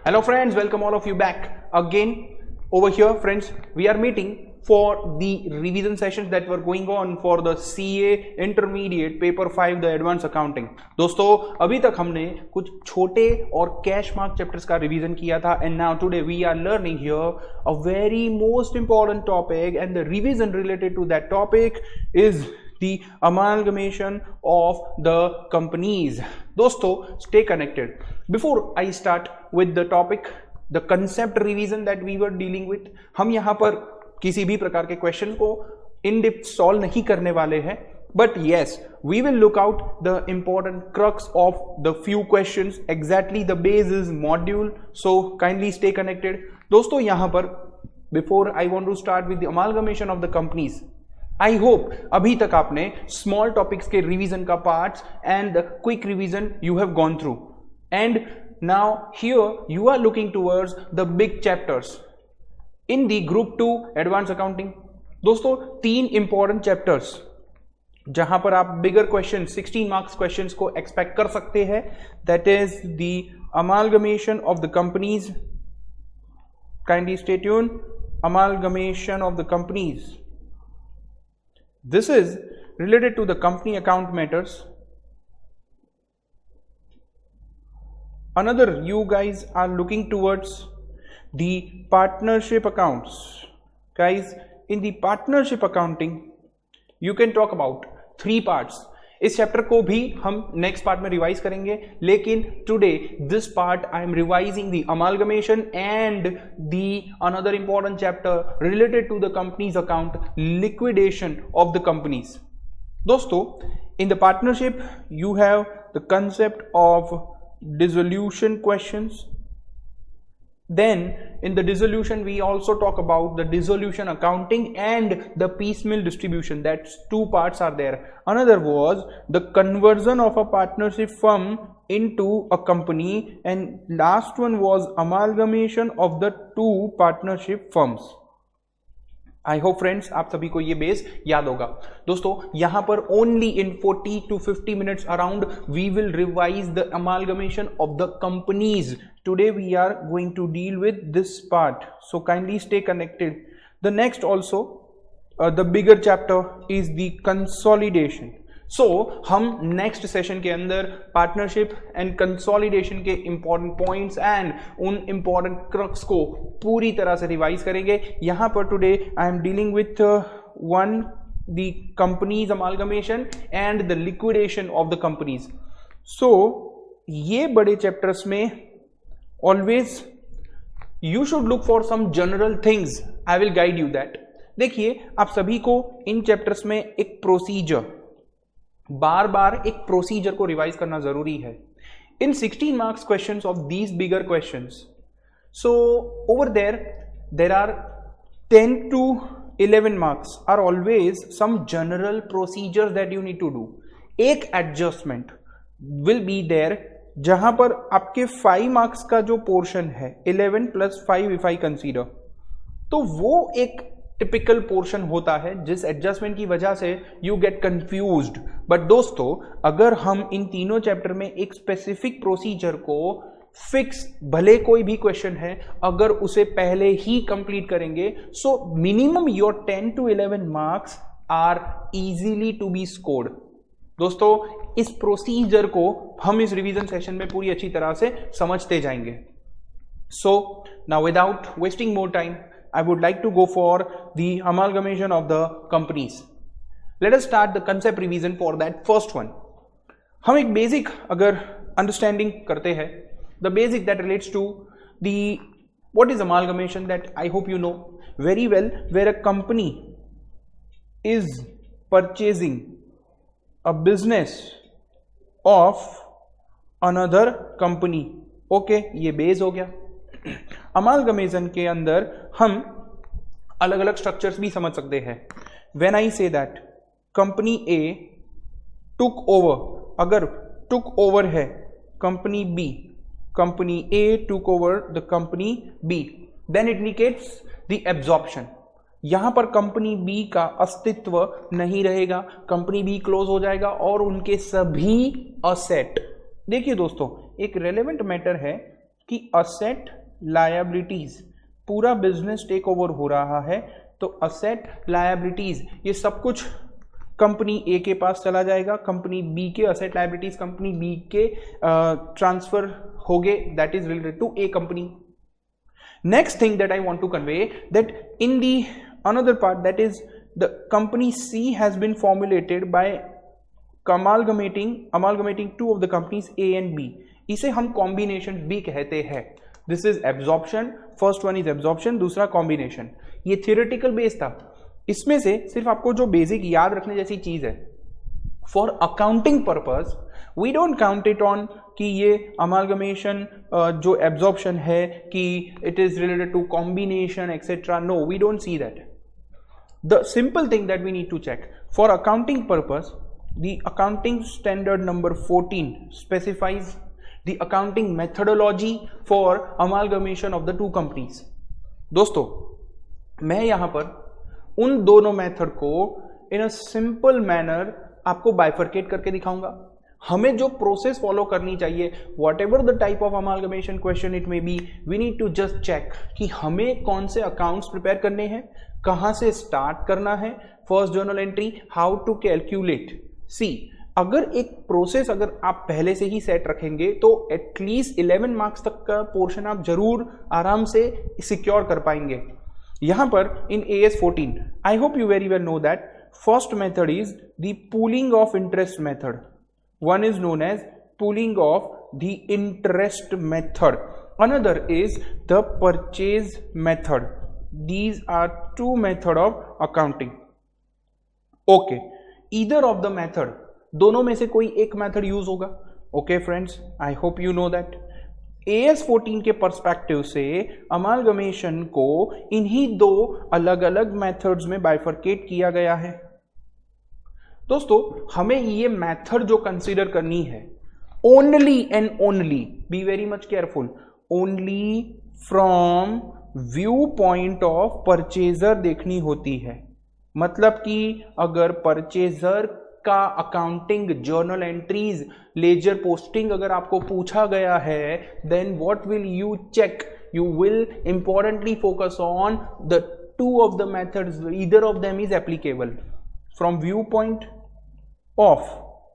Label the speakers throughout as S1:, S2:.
S1: Hello friends, welcome all of you back again over here friends. We are meeting for the revision sessions that were going on for the CA Intermediate Paper 5 the Advanced Accounting. दोस्तों अभी तक हमने कुछ छोटे और cash mark chapters का revision किया था and now today we are learning here a very most important topic and the revision related to that topic is the amalgamation of the companies. दोस्तों stay connected. Before I start with the topic, the concept revision that we were dealing with, हम यहाँ पर किसी भी प्रकार के question को in depth solve नहीं करने वाले हैं, but yes, we will look out the important crux of the few questions. Exactly the base is module, so kindly stay connected. दोस्तों यहाँ पर before I want to start with the amalgamation of the companies, I hope अभी तक आपने small topics के revision का parts and the quick revision you have gone through, and now here you are looking towards the big chapters in the group 2 advanced accounting. दोस्तों तीन important chapters जहां पर आप बिगर क्वेश्चन 16 मार्क्स क्वेश्चंस को expect कर सकते हैं, that is the amalgamation of the companies. Kindly stay tune. Amalgamation of the companies, this is related to the company account matters. Another, you guys are looking towards the partnership accounts. Guys, in the partnership accounting you can talk about 3 parts. इस chapter को भी हम next part में revise करेंगे, लेकिन today this part I am revising the amalgamation and the another important chapter related to the companies account, liquidation of the companies. दोस्तों in the partnership you have the concept of dissolution questions. Then in the dissolution we also talk about the dissolution accounting and the piecemeal distribution. That's 2 parts are there. Another was the conversion of a partnership firm into a company, and last one was amalgamation of the 2 partnership firms. I hope friends आप सभी को ये base याद होगा. दोस्तों यहां पर only in 40 to 50 minutes around we will revise the amalgamation of the companies. Today we are going to deal with this part, so kindly stay connected. The next also the bigger chapter is the consolidation. So हम next session के अंदर partnership and consolidation के important points and उन important crux को पूरी तरह से revise करेंगे. यहां पर today I am dealing with one the companies amalgamation and the liquidation of the companies. So ये बड़े चैप्टर्स में always you should look for some general things. I will guide you that. देखिए आप सभी को इन चैप्टर्स में एक procedure, बार बार एक प्रोसीजर को रिवाइज करना जरूरी है. In 16 marks questions of these bigger questions, so over there are 10 to 11 marks are always some general procedures that you need to do. एक एडजस्टमेंट विल बी देयर जहां पर आपके 5 मार्क्स का जो पोर्शन है 11 + 5 इफ आई कंसीडर, तो वो एक टिपिकल पोर्शन होता है जिस एडजस्टमेंट की वजह से यू गेट कंफ्यूज्ड. बट दोस्तों अगर हम इन तीनों चैप्टर में एक स्पेसिफिक प्रोसीजर को फिक्स, भले कोई भी क्वेश्चन है, अगर उसे पहले ही कंप्लीट करेंगे, so minimum your 10 to 11 marks are easily to be scored. दोस्तों इस प्रोसीजर को हम इस रिवीजन सेशन में पूरी अच्छी तरह से समझते जाएंगे. So now without wasting more time, I would like to go for the amalgamation of the companies. Let us start the concept revision for that first one. हम एक basic अगर understanding करते हैं, the basic that relates to the what is amalgamation, that I hope you know very well, where a company is purchasing a business of another company. Okay, ये base हो गया. Amalgamation के अंदर हम अलग अलग स्ट्रक्चर्स भी समझ सकते हैं. When I say that company A took over, अगर टुक ओवर है company B, company A took over the company B, then it indicates the absorption. यहां पर कंपनी बी का अस्तित्व नहीं रहेगा, कंपनी बी क्लोज हो जाएगा और उनके सभी असेट. देखिए दोस्तों एक रेलेवेंट मैटर है कि असेट लायबिलिटीज, पूरा बिजनेस टेक ओवर हो रहा है, तो असेट लायबिलिटीज ये सब कुछ कंपनी ए के पास चला जाएगा, कंपनी बी के असेट लायबिलिटीज कंपनी बी के ट्रांसफर हो गए, that is related to a company. Next thing that I want to convey, that in the another part, that is the company C has been formulated by amalgamating two of the companies A and B. इसे हम combination B कहते हैं. This is absorption, first one is absorption, दूसरा combination. ये theoretical base था. इसमें से सिर्फ आपको जो बेसिक याद रखने जैसी चीज है, for accounting purpose we don't count it on कि ये अमालगमेशन जो एब्जॉर्प्शन है कि it is related to combination etcetera. No, we don't see that. The simple thing that we need to check for accounting purpose, the accounting standard number 14 specifies the accounting methodology for amalgamation of the two companies. दोस्तों, मैं यहां पर उन दोनों method को in a simple manner आपको bifurcate करके दिखाऊंगा. हमें जो प्रोसेस फॉलो करनी चाहिए, whatever the type of amalgamation question it may be, we need to just check कि हमें कौन से अकाउंट्स प्रिपेयर करने हैं, कहां से स्टार्ट करना है, first journal entry, how to calculate. See, अगर एक प्रोसेस अगर आप पहले से ही सेट रखेंगे तो एटलीस्ट 11 मार्क्स तक का पोर्शन आप जरूर आराम से सिक्योर कर पाएंगे. यहां पर इन AS14, I hope you very well know that first method is the pooling of interest method. One is known as pooling of the interest method. Another is the purchase method. These are two methods of accounting. Okay, either of the method, दोनों में से कोई एक method use होगा. Okay friends, I hope you know that. AS14 के perspective से amalgamation को इन्हीं दो अलग अलग मेथड्स में बाइफरकेट किया गया है. दोस्तों, हमें ये मेथड जो कंसीडर करनी है, only and only, be very much careful, only from view point of purchaser देखनी होती है. मतलब कि अगर परचेजर का accounting journal entries, ledger posting अगर आपको पूछा गया है, then what will you check? You will importantly focus on the two of the methods, either of them is applicable from view point of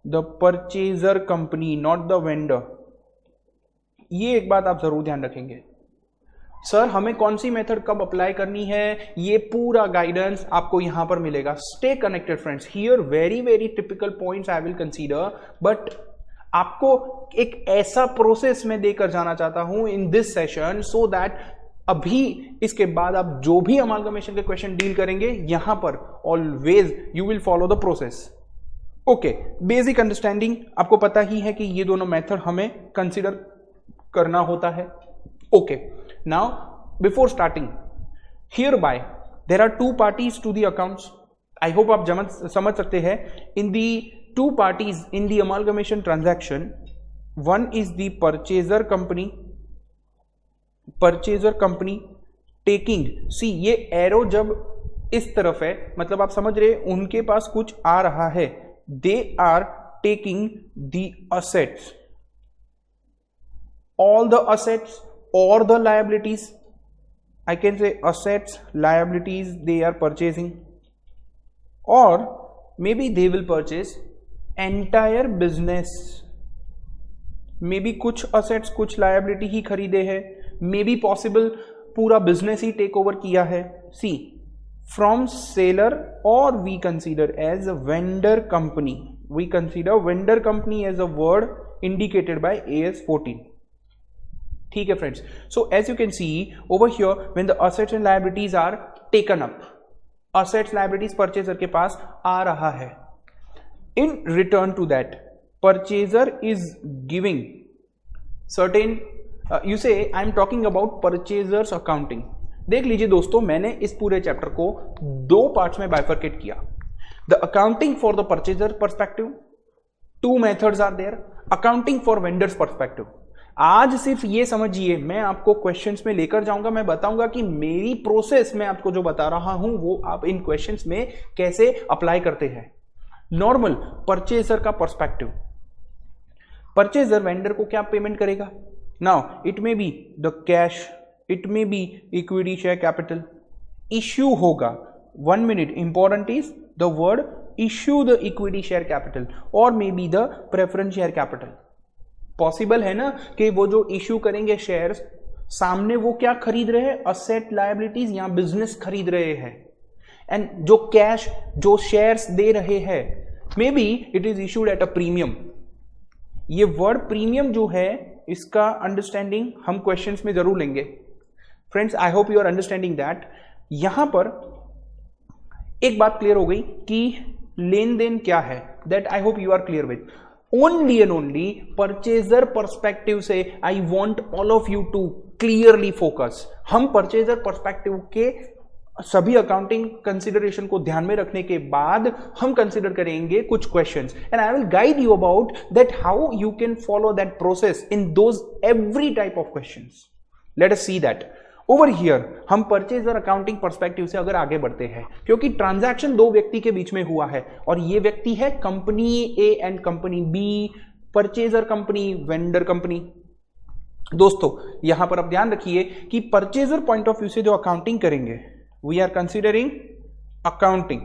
S1: the purchaser company, not the vendor. ये एक बात आप जरूर ध्यान रखेंगे. सर, हमें कौन सी मेथड कब अप्लाई करनी है, ये पूरा गाइडेंस आपको यहां पर मिलेगा. Stay connected friends. Here very very typical points I will consider, but आपको एक ऐसा प्रोसेस में देकर जाना चाहता हूं in this session, so that अभी इसके बाद आप जो भी अमालगमेशन के क्वेश्चन डील करेंगे, यहां पर always you will follow the process. Okay, basic understanding आपको पता ही है कि ये दोनों मेथड हमें कंसीडर करना होता है. Okay, now before starting, hereby there are two parties to the accounts. I hope आप समझ सकते हैं. In the two parties in the amalgamation transaction, one is the purchaser company taking, see ये arrow जब इस तरफ है, मतलब आप समझ रहे उनके पास कुछ आ रहा है. they are taking the assets, all the assets or the liabilities. I can say assets, liabilities they are purchasing, or maybe they will purchase entire business. maybe कुछ assets कुछ liability ही खरीदे हैं, maybe possible पूरा business ही take over किया है. See, from seller, or we consider as a vendor company. We consider vendor company as a word indicated by AS14. ठीक है friends. So as you can see over here, when the assets and liabilities are taken up, assets liabilities purchaser के पास आ रहा है. In return to that, purchaser is giving certain, you say I am talking about purchaser's accounting. देख लीजिए दोस्तों, मैंने इस पूरे चैप्टर को दो पार्ट्स में बाइफरकेट किया. The accounting for the purchaser perspective, two methods are there. Accounting for vendors perspective. आज सिर्फ ये समझिए, मैं आपको क्वेश्चंस में लेकर जाऊंगा, मैं बताऊंगा कि मेरी प्रोसेस में आपको जो बता रहा हूं वो आप इन क्वेश्चंस में कैसे अप्लाई करते हैं. नॉर्मल परचेजर का पर्सपेक्टिव, परचेजर वेंडर को क्या पेमेंट करेगा? Now it may be the cash, it may be equity share capital. Issue होगा, 1 minute, important is the word issue the equity share capital or maybe the preference share capital. Possible है ना कि वो जो issue करेंगे shares, सामने वो क्या खरीद रहे हैं, असेट लायबिलिटीज या बिजनेस खरीद रहे हैं, एंड जो कैश जो शेयर्स दे रहे हैं may be it is issued at a premium. ये वर्ड प्रीमियम जो है इसका अंडरस्टैंडिंग हम क्वेश्चंस में जरूर लेंगे. Friends, I hope you are understanding that. यहां पर एक बात क्लियर हो गई कि लेन देन क्या है, that I hope you are clear with. Only and only purchaser perspective से I want all of you to clearly focus. हम परचेजर पर्सपेक्टिव के सभी अकाउंटिंग कंसिडरेशन को ध्यान में रखने के बाद हम कंसिडर करेंगे कुछ questions, and I will guide you about that how you can follow that process in those every type of questions. Late us see that. Over here हम परचेजर अकाउंटिंग पर्सपेक्टिव से अगर आगे बढ़ते हैं, क्योंकि ट्रांजैक्शन दो व्यक्ति के बीच में हुआ है और ये व्यक्ति है company A and company B, purchaser company, vendor company. दोस्तों यहां पर आप ध्यान रखिए कि परचेजर पॉइंट ऑफ व्यू से जो अकाउंटिंग करेंगे, we are considering accounting.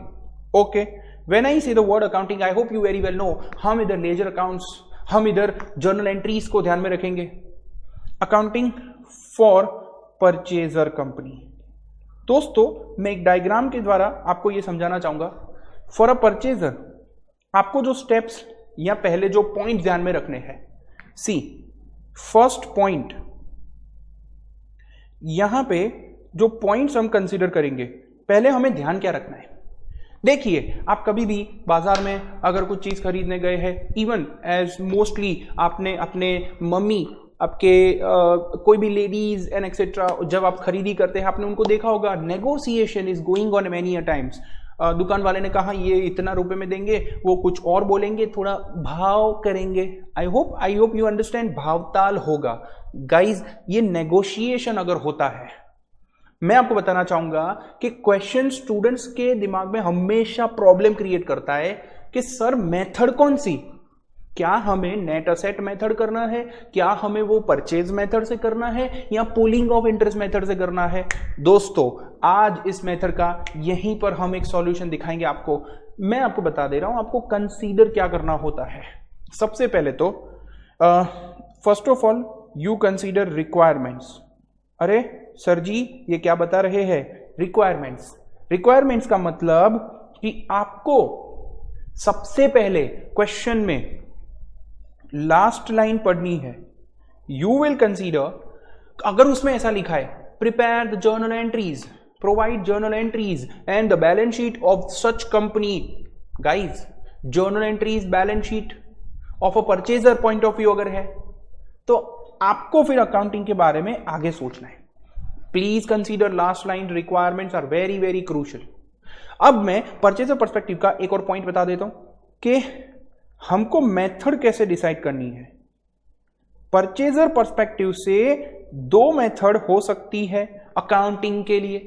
S1: Okay, when I say the word accounting, I hope you very well know हम इधर लेजर अकाउंट्स, हम इधर जर्नल एंट्रीज को ध्यान में रखेंगे. Accounting for purchaser company. दोस्तों मैं एक डायग्राम के द्वारा आपको यह समझाना चाहूंगा. फॉर अ परचेजर आपको जो स्टेप्स या पहले जो पॉइंट ध्यान में रखने हैं, सी फर्स्ट पॉइंट, यहां पे जो पॉइंट्स हम कंसीडर करेंगे, पहले हमें ध्यान क्या रखना है. देखिए आप कभी भी बाजार में अगर कुछ चीज खरीदने गए हैं, इवन एज मोस्टली आपने अपने मम्मी, आपके कोई भी लेडीज एंड एक्सेट्रा, जब आप खरीदी करते हैं आपने उनको देखा होगा, negotiation is going on many a times. दुकान वाले ने कहा ये इतना रुपए में देंगे, वो कुछ और बोलेंगे, थोड़ा भाव करेंगे. I hope you understand. भावताल होगा गाइज. ये नेगोशिएशन अगर होता है, मैं आपको बताना चाहूंगा कि क्वेश्चन स्टूडेंट्स के दिमाग में हमेशा प्रॉब्लम क्रिएट करता है कि सर मेथड कौन सी, क्या हमें नेट असेट मेथड करना है, क्या हमें वो परचेज मेथड से करना है, या पूलिंग ऑफ इंटरेस्ट मेथड से करना है. दोस्तों आज इस मेथड का यहीं पर हम एक सॉल्यूशन दिखाएंगे आपको. मैं आपको बता दे रहा हूं आपको कंसीडर क्या करना होता है. सबसे पहले तो first of all you consider requirements. अरे सर जी ये क्या बता रहे हैं, रिक्वायरमेंट्स. रिक्वायरमेंट्स का मतलब कि आपको सबसे पहले क्वेश्चन में लास्ट लाइन पढ़नी है. यू विल कंसीडर, अगर उसमें ऐसा लिखा है prepare the journal entries, provide journal entries and the balance sheet of such company. Guys journal entries, balance sheet of a purchaser point of view अगर है, तो आपको फिर अकाउंटिंग के बारे में आगे सोचना है. Please consider last line. Requirements are very very crucial. अब मैं परचेजर पर्सपेक्टिव का एक और पॉइंट बता देता हूं कि हमको मेथड कैसे डिसाइड करनी है. परचेजर पर्सपेक्टिव से दो मेथड हो सकती है अकाउंटिंग के लिए.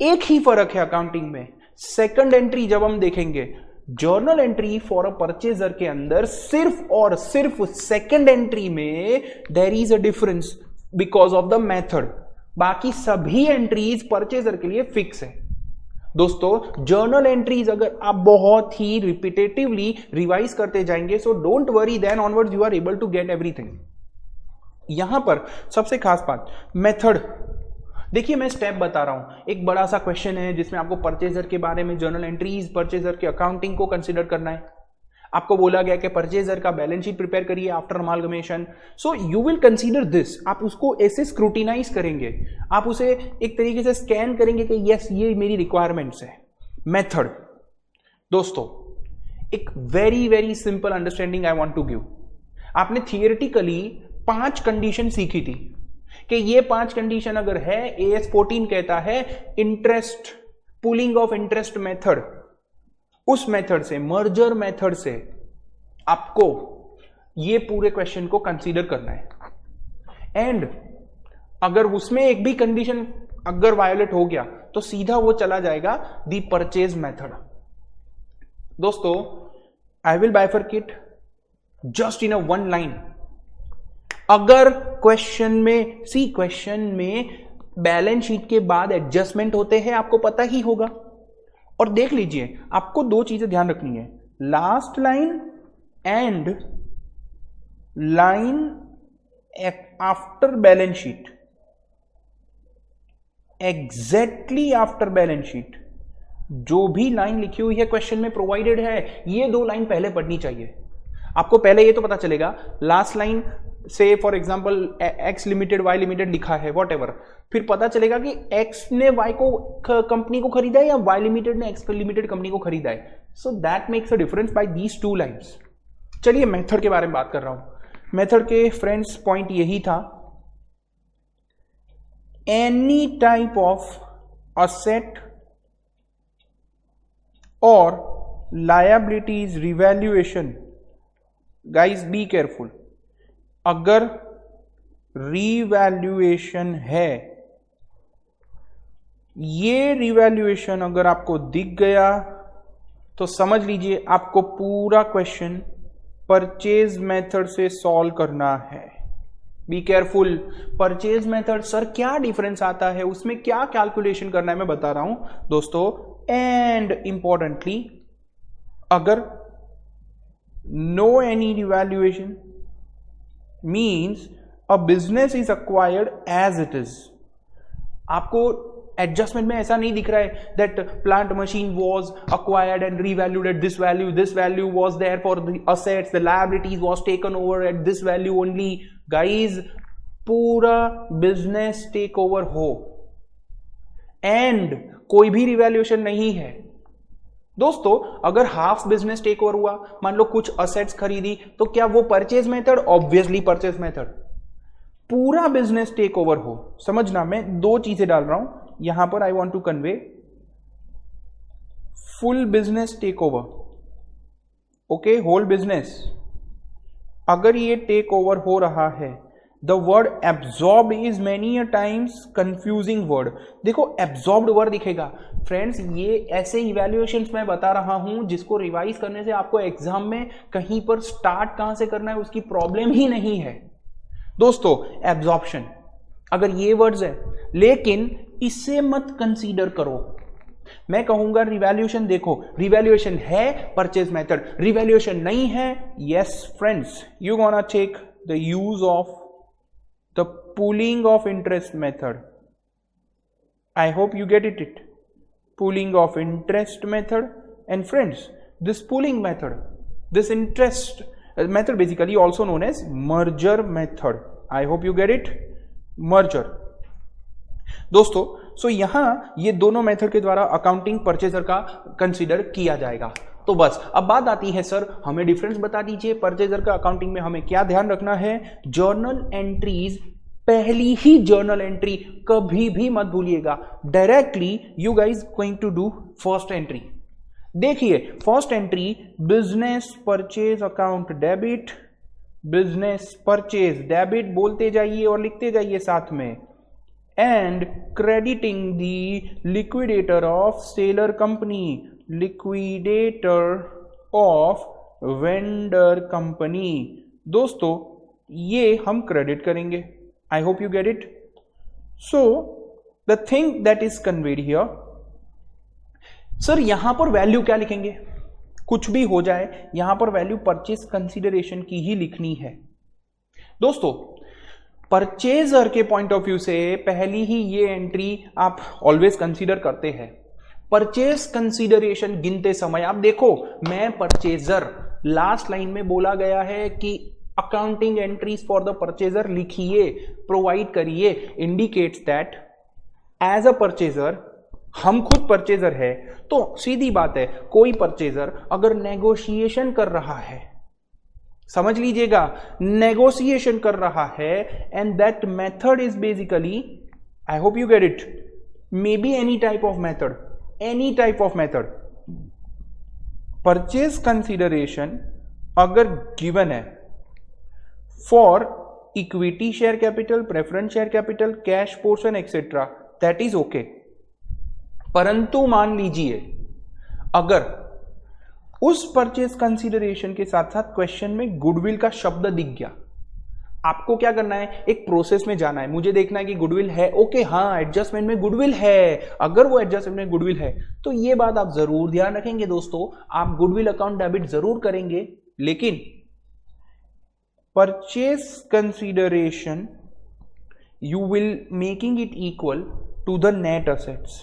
S1: एक ही फर्क है अकाउंटिंग में. सेकंड एंट्री जब हम देखेंगे, journal entry for a purchaser के अंदर सिर्फ और सिर्फ सेकंड एंट्री में there is a difference because of the method. बाकी सभी एंट्रीज परचेजर के लिए फिक्स है. दोस्तों जर्नल एंट्रीज अगर आप बहुत ही रिपीटेटिवली रिवाइज करते जाएंगे, so don't worry, then onwards you are able to get everything. यहां पर सबसे खास बात मेथड. देखिए मैं स्टेप बता रहा हूं. एक बड़ा सा क्वेश्चन है जिसमें आपको परचेजर के बारे में, जर्नल एंट्रीज, परचेजर के अकाउंटिंग को कंसीडर करना है. आपको बोला गया कि परचेजर का बैलेंस शीट प्रिपेयर करिए after amalgamation. So you will consider this. आप उसको ऐसे स्क्रूटिनाइज करेंगे, आप उसे एक तरीके से स्कैन करेंगे कि यस ये मेरी रिक्वायरमेंट्स है. मेथड दोस्तों एक very very simple understanding I want to give. आपने थियोरेटिकली 5 कंडीशन सीखी थी कि ये 5 कंडीशन अगर है, AS 14 कहता है interest, pooling of interest method, उस मेथड से, मर्जर मेथड से आपको ये पूरे क्वेश्चन को कंसीडर करना है. एंड अगर उसमें एक भी कंडीशन अगर वायोलेट हो गया तो सीधा वो चला जाएगा दी परचेज मेथड. दोस्तों I will bifurcate just in a one line. अगर क्वेश्चन में बैलेंस शीट के बाद एडजस्टमेंट होते हैं, आपको पता ही होगा। और देख लीजिए, आपको दो चीजें ध्यान रखनी है, last line and line after balance sheet, exactly after balance sheet जो भी लाइन लिखी हुई है क्वेश्चन में प्रोवाइडेड है, ये दो लाइन पहले पढ़नी चाहिए। आपको पहले ये तो पता चलेगा, लास्ट लाइन से for example X limited Y limited लिखा है वॉट एवर, फिर पता चलेगा कि एक्स ने वाई को कंपनी को खरीदा है या वाई लिमिटेड ने एक्स लिमिटेड कंपनी को खरीदा है। So that makes a difference bye these two lines. चलिए मेथड के बारे में बात कर रहा हूं। मेथड के फ्रेंड्स पॉइंट यही था, एनी टाइप ऑफ असेट और liabilities revaluation, guys be careful, अगर रिवैल्यूएशन है, ये रिवैल्यूएशन अगर आपको दिख गया तो समझ लीजिए आपको पूरा क्वेश्चन परचेज मेथड से सॉल्व करना है। Be careful, purchase method sir क्या डिफरेंस आता है, उसमें क्या कैलकुलेशन करना है, मैं बता रहा हूं दोस्तों। एंड इंपॉर्टेंटली, अगर no any revaluation means a business is acquired as it is. आपको एडजस्टमेंट में ऐसा नहीं दिख रहा है that plant machine was acquired and revalued at this value was there for the assets, the liabilities was taken over at this value only. Guys, पूरा business take over हो and कोई भी रिवैल्यूएशन नहीं है। दोस्तों, अगर हाफ बिजनेस टेक ओवर हुआ, मान लो कुछ असेट्स खरीदी, तो क्या वो purchase method? Obviously purchase method. पूरा बिजनेस टेक ओवर हो, समझना मैं दो चीजें डाल रहा हूं यहां पर। I want to convey full business take over, okay, whole business. अगर ये टेक ओवर हो रहा है, the word absorb is many a times confusing word. देखो एब्जॉर्ब्ड वर्ड दिखेगा फ्रेंड्स, ये ऐसे इवैल्यूएशंस मैं बता रहा हूं जिसको रिवाइज करने से आपको एग्जाम में कहीं पर स्टार्ट कहां से करना है उसकी प्रॉब्लम ही नहीं है। दोस्तों, एब्जॉर्प्शन अगर ये वर्ड्स है, लेकिन इसे मत कंसीडर करो। मैं कहूंगा रिवैल्यूएशन देखो, रिवैल्यूएशन है परचेज मेथड, रिवैल्यूएशन नहीं है, yes friends, you gonna take the use of the pooling of interest method. I hope you get it. Pooling of interest method. And friends, this pooling method, this interest method basically also known as merger method. I hope you get it. Merger. दोस्तों, सो यहां ये दोनों method के द्वारा accounting purchaser का consider किया जाएगा। तो बस अब बात आती है, सर हमें डिफरेंस बता दीजिए, परचेजर का अकाउंटिंग में हमें क्या ध्यान रखना है। जर्नल एंट्रीज, पहली ही जर्नल एंट्री कभी भी मत भूलिएगा। Directly you guys going to do first entry. देखिए first entry, business purchase account debit, business purchase debit बोलते जाइए और लिखते जाइए साथ में, and crediting the liquidator of seller company, liquidator of vendor company. दोस्तों, ये हम क्रेडिट करेंगे। I hope you get it. So the thing that is conveyed here, sir यहां पर वैल्यू क्या लिखेंगे? कुछ भी हो जाए, यहां पर वैल्यू परचेज कंसीडरेशन की ही लिखनी है। दोस्तों, परचेजर के पॉइंट ऑफ व्यू से पहली ही ये एंट्री आप ऑलवेज कंसीडर करते हैं। परचेज कंसीडरेशन गिनते समय आप देखो, मैं परचेजर, लास्ट लाइन में बोला गया है कि accounting entries for the purchaser लिखिए, प्रोवाइड करिए, indicates that as a purchaser, हम खुद परचेजर है। तो सीधी बात है, कोई परचेजर अगर नेगोशिएशन कर रहा है, समझ लीजिएगा, नेगोशिएशन कर रहा है, and that method is basically, I hope you get it, may be any type of method, any type of method. Purchase consideration अगर गिवन है for equity share capital, preference share capital, cash portion etcetera, that is okay. परंतु मान लीजिए अगर उस purchase consideration के साथ साथ क्वेश्चन में गुडविल का शब्द दिख गया, आपको क्या करना है, एक प्रोसेस में जाना है, मुझे देखना है कि गुडविल है, ओके हाँ एडजस्टमेंट में गुडविल है, अगर वो एडजस्टमेंट में गुडविल है तो ये बात आप जरूर ध्यान रखेंगे दोस्तों, आप गुडविल अकाउंट डेबिट जरूर करेंगे, लेकिन purchase consideration you will making it equal to the net assets,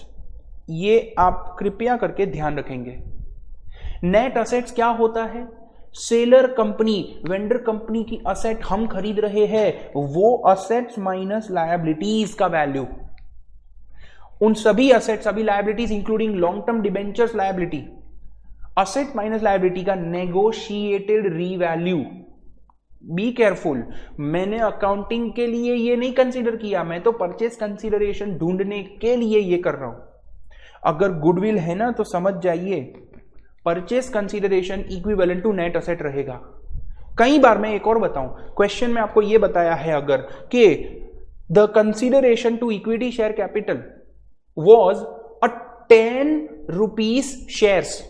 S1: ये आप कृपया करके ध्यान रखेंगे। नेट असेट्स क्या होता है, सेलर कंपनी, वेंडर कंपनी की असेट हम खरीद रहे हैं, वो असेट्स माइनस लायबिलिटीज का वैल्यू, उन सभी असेट्स, सभी liabilities including long term debentures liability, asset minus liability का नेगोशिएटेड रीवैल्यू। बी केयरफुल, मैंने अकाउंटिंग के लिए ये नहीं कंसीडर किया, मैं तो परचेज कंसीडरेशन ढूंढने के लिए ये कर रहा हूं। अगर गुडविल है ना तो समझ जाइए purchase consideration equivalent to net asset रहेगा। कई बार मैं एक और बताऊं, क्वेश्चन में आपको यह बताया है अगर कि the consideration to equity share capital was a 10 rupees shares,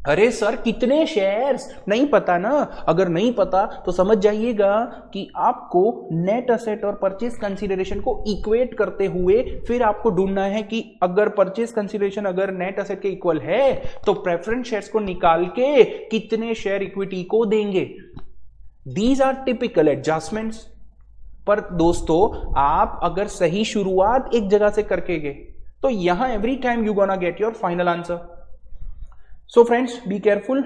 S1: अरे सर कितने शेयर्स, नहीं पता ना, अगर नहीं पता तो समझ जाइएगा कि आपको नेट असेट और परचेज कंसीडरेशन को इक्वेट करते हुए फिर आपको ढूंढना है कि अगर परचेज कंसीडरेशन अगर नेट असेट के इक्वल है तो प्रेफरेंस शेयर्स को निकाल के कितने शेयर इक्विटी को देंगे। These are typical adjustments. पर दोस्तों आप अगर सही शुरुआत एक जगह से करके गए तो यहां every time you gonna get your final answer. So friends, be careful.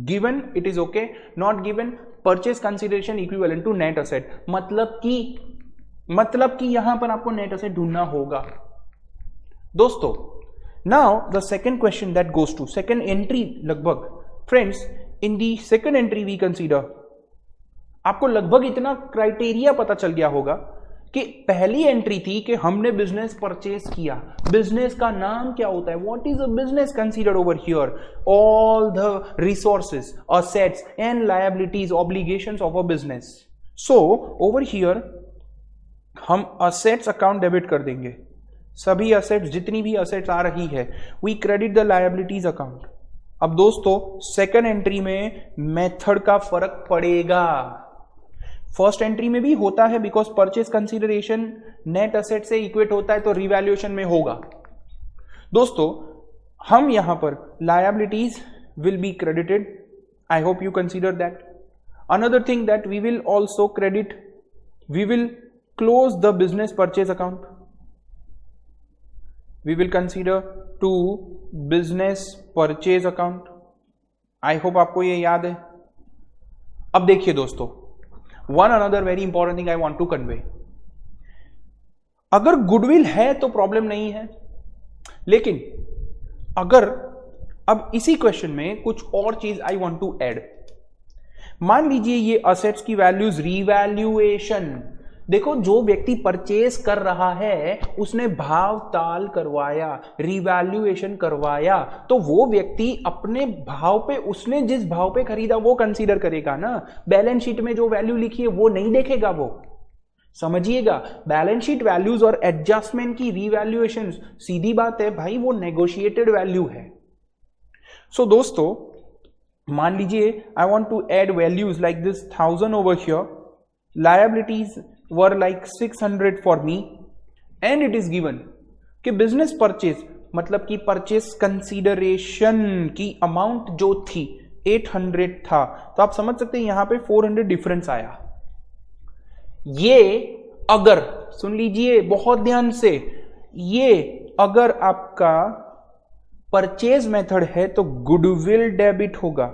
S1: Given it is okay, not given purchase consideration equivalent to net asset, मतलब कि यहां पर आपको net asset ढूंढना होगा दोस्तों। Now the second question that goes to second entry, लगभग friends in the second entry we consider, आपको लगभग इतना क्राइटेरिया पता चल गया होगा कि पहली एंट्री थी कि हमने बिजनेस परचेज किया, बिजनेस का नाम क्या होता है, what is a business considered over here, all the resources, assets and liabilities, obligations of a business. So over here हम असेट्स अकाउंट डेबिट कर देंगे, सभी असेट्स, जितनी भी असेट्स आ रही है, we credit the liabilities account. अब दोस्तों सेकेंड एंट्री में मेथड का फर्क पड़ेगा, फर्स्ट एंट्री में भी होता है because purchase consideration net asset से इक्वेट होता है तो रिवैल्यूएशन में होगा। दोस्तों हम यहां पर liabilities will be credited, I hope you consider that. Another thing that we will also credit, we will close the business purchase account, we will consider to business purchase account. I hope आपको ये याद है। अब देखिए दोस्तों, one another very important thing I want to convey, अगर goodwill है तो प्रॉब्लम नहीं है, लेकिन अगर अब इसी क्वेश्चन में कुछ और चीज आई वांट टू ऐड। मान लीजिए ये असेट्स की वैल्यूज रिवैल्यूएशन, देखो जो व्यक्ति परचेज कर रहा है उसने भाव ताल करवाया, रिवैल्यूएशन करवाया, तो वो व्यक्ति अपने भाव पे, उसने जिस भाव पे खरीदा वो कंसीडर करेगा ना, बैलेंस शीट में जो वैल्यू लिखी है वो नहीं देखेगा वो। समझिएगा, बैलेंस शीट वैल्यूज और एडजस्टमेंट की रिवैल्यूएशन सीधी बात है भाई, वो नेगोशिएटेड वैल्यू है। सो दोस्तों मान लीजिए I want to add values like this 1000 over here, liabilities were like 600 for me and it is given कि बिजनेस परचेज मतलब कि परचेज कंसीडरेशन की अमाउंट जो थी 800 था, तो आप समझ सकते हैं यहां पे 400 डिफरेंस आया। ये अगर, सुन लीजिए बहुत ध्यान से, ये अगर आपका परचेज मेथड है तो गुडविल डेबिट होगा।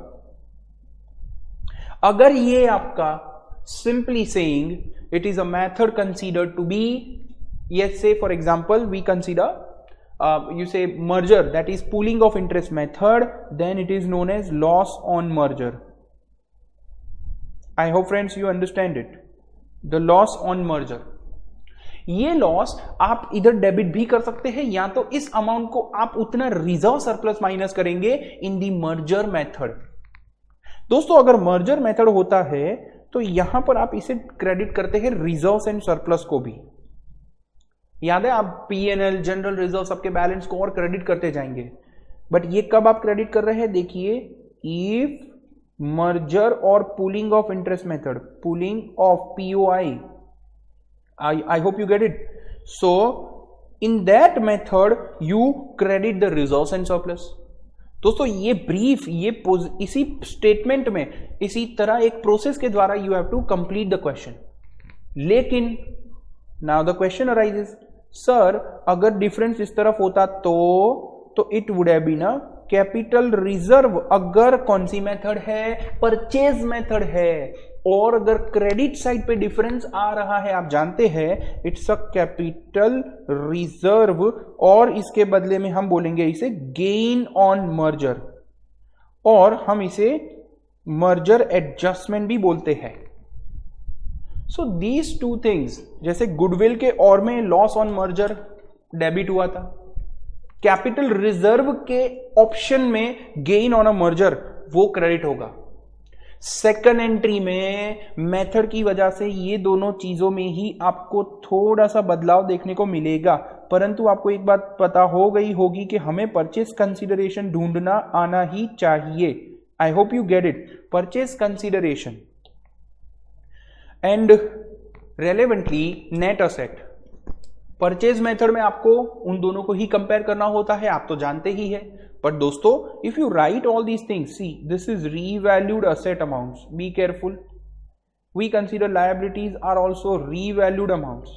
S1: अगर ये आपका simply saying it is a method considered to be, yes, say for example we consider you say merger, that is pooling of interest method, then it is known as loss on merger. I hope friends you understand it, the loss on merger। ये loss आप इधर debit भी कर सकते हैं या तो इस अमाउंट को आप उतना रिजर्व सरप्लस माइनस करेंगे इन दी मर्जर मेथड। दोस्तों अगर मर्जर मेथड होता है तो यहां पर आप इसे क्रेडिट करते हैं रिजर्व्स एंड सरप्लस को भी। याद है, आप पीएनएल, जनरल रिजर्व, सबके बैलेंस को और क्रेडिट करते जाएंगे, बट ये कब आप क्रेडिट कर रहे हैं, देखिए if merger or pooling of interest method, pooling of POI. I hope you get it. So in that method you credit the reserves and surplus. दोस्तों ये ब्रीफ, ये इसी स्टेटमेंट में इसी तरह एक प्रोसेस के द्वारा you have to complete the question. लेकिन now the question arises, sir अगर डिफरेंस इस तरफ होता तो it would have been a capital reserve. अगर कौन सी मेथड है? परचेज मेथड है. और अगर क्रेडिट साइड पे डिफरेंस आ रहा है, आप जानते हैं इट्स अ कैपिटल रिजर्व, और इसके बदले में हम बोलेंगे इसे गेन ऑन मर्जर, और हम इसे मर्जर एडजस्टमेंट भी बोलते हैं. सो दीज टू थिंग्स, जैसे गुडविल के और में लॉस ऑन मर्जर डेबिट हुआ था, कैपिटल रिजर्व के ऑप्शन में गेन ऑन अ मर्जर वो क्रेडिट होगा. सेकंड एंट्री में मेथड की वजह से ये दोनों चीजों में ही आपको थोड़ा सा बदलाव देखने को मिलेगा, परंतु आपको एक बात पता हो गई होगी कि हमें परचेज कंसीडरेशन ढूंढना आना ही चाहिए. I hope you get it. Purchase consideration and relevantly net asset. Purchase method में आपको उन दोनों को ही कंपेयर करना होता है, आप तो जानते ही है. बट दोस्तों if you write all these things, see this is revalued asset amounts, be careful. We consider liabilities are also revalued amounts.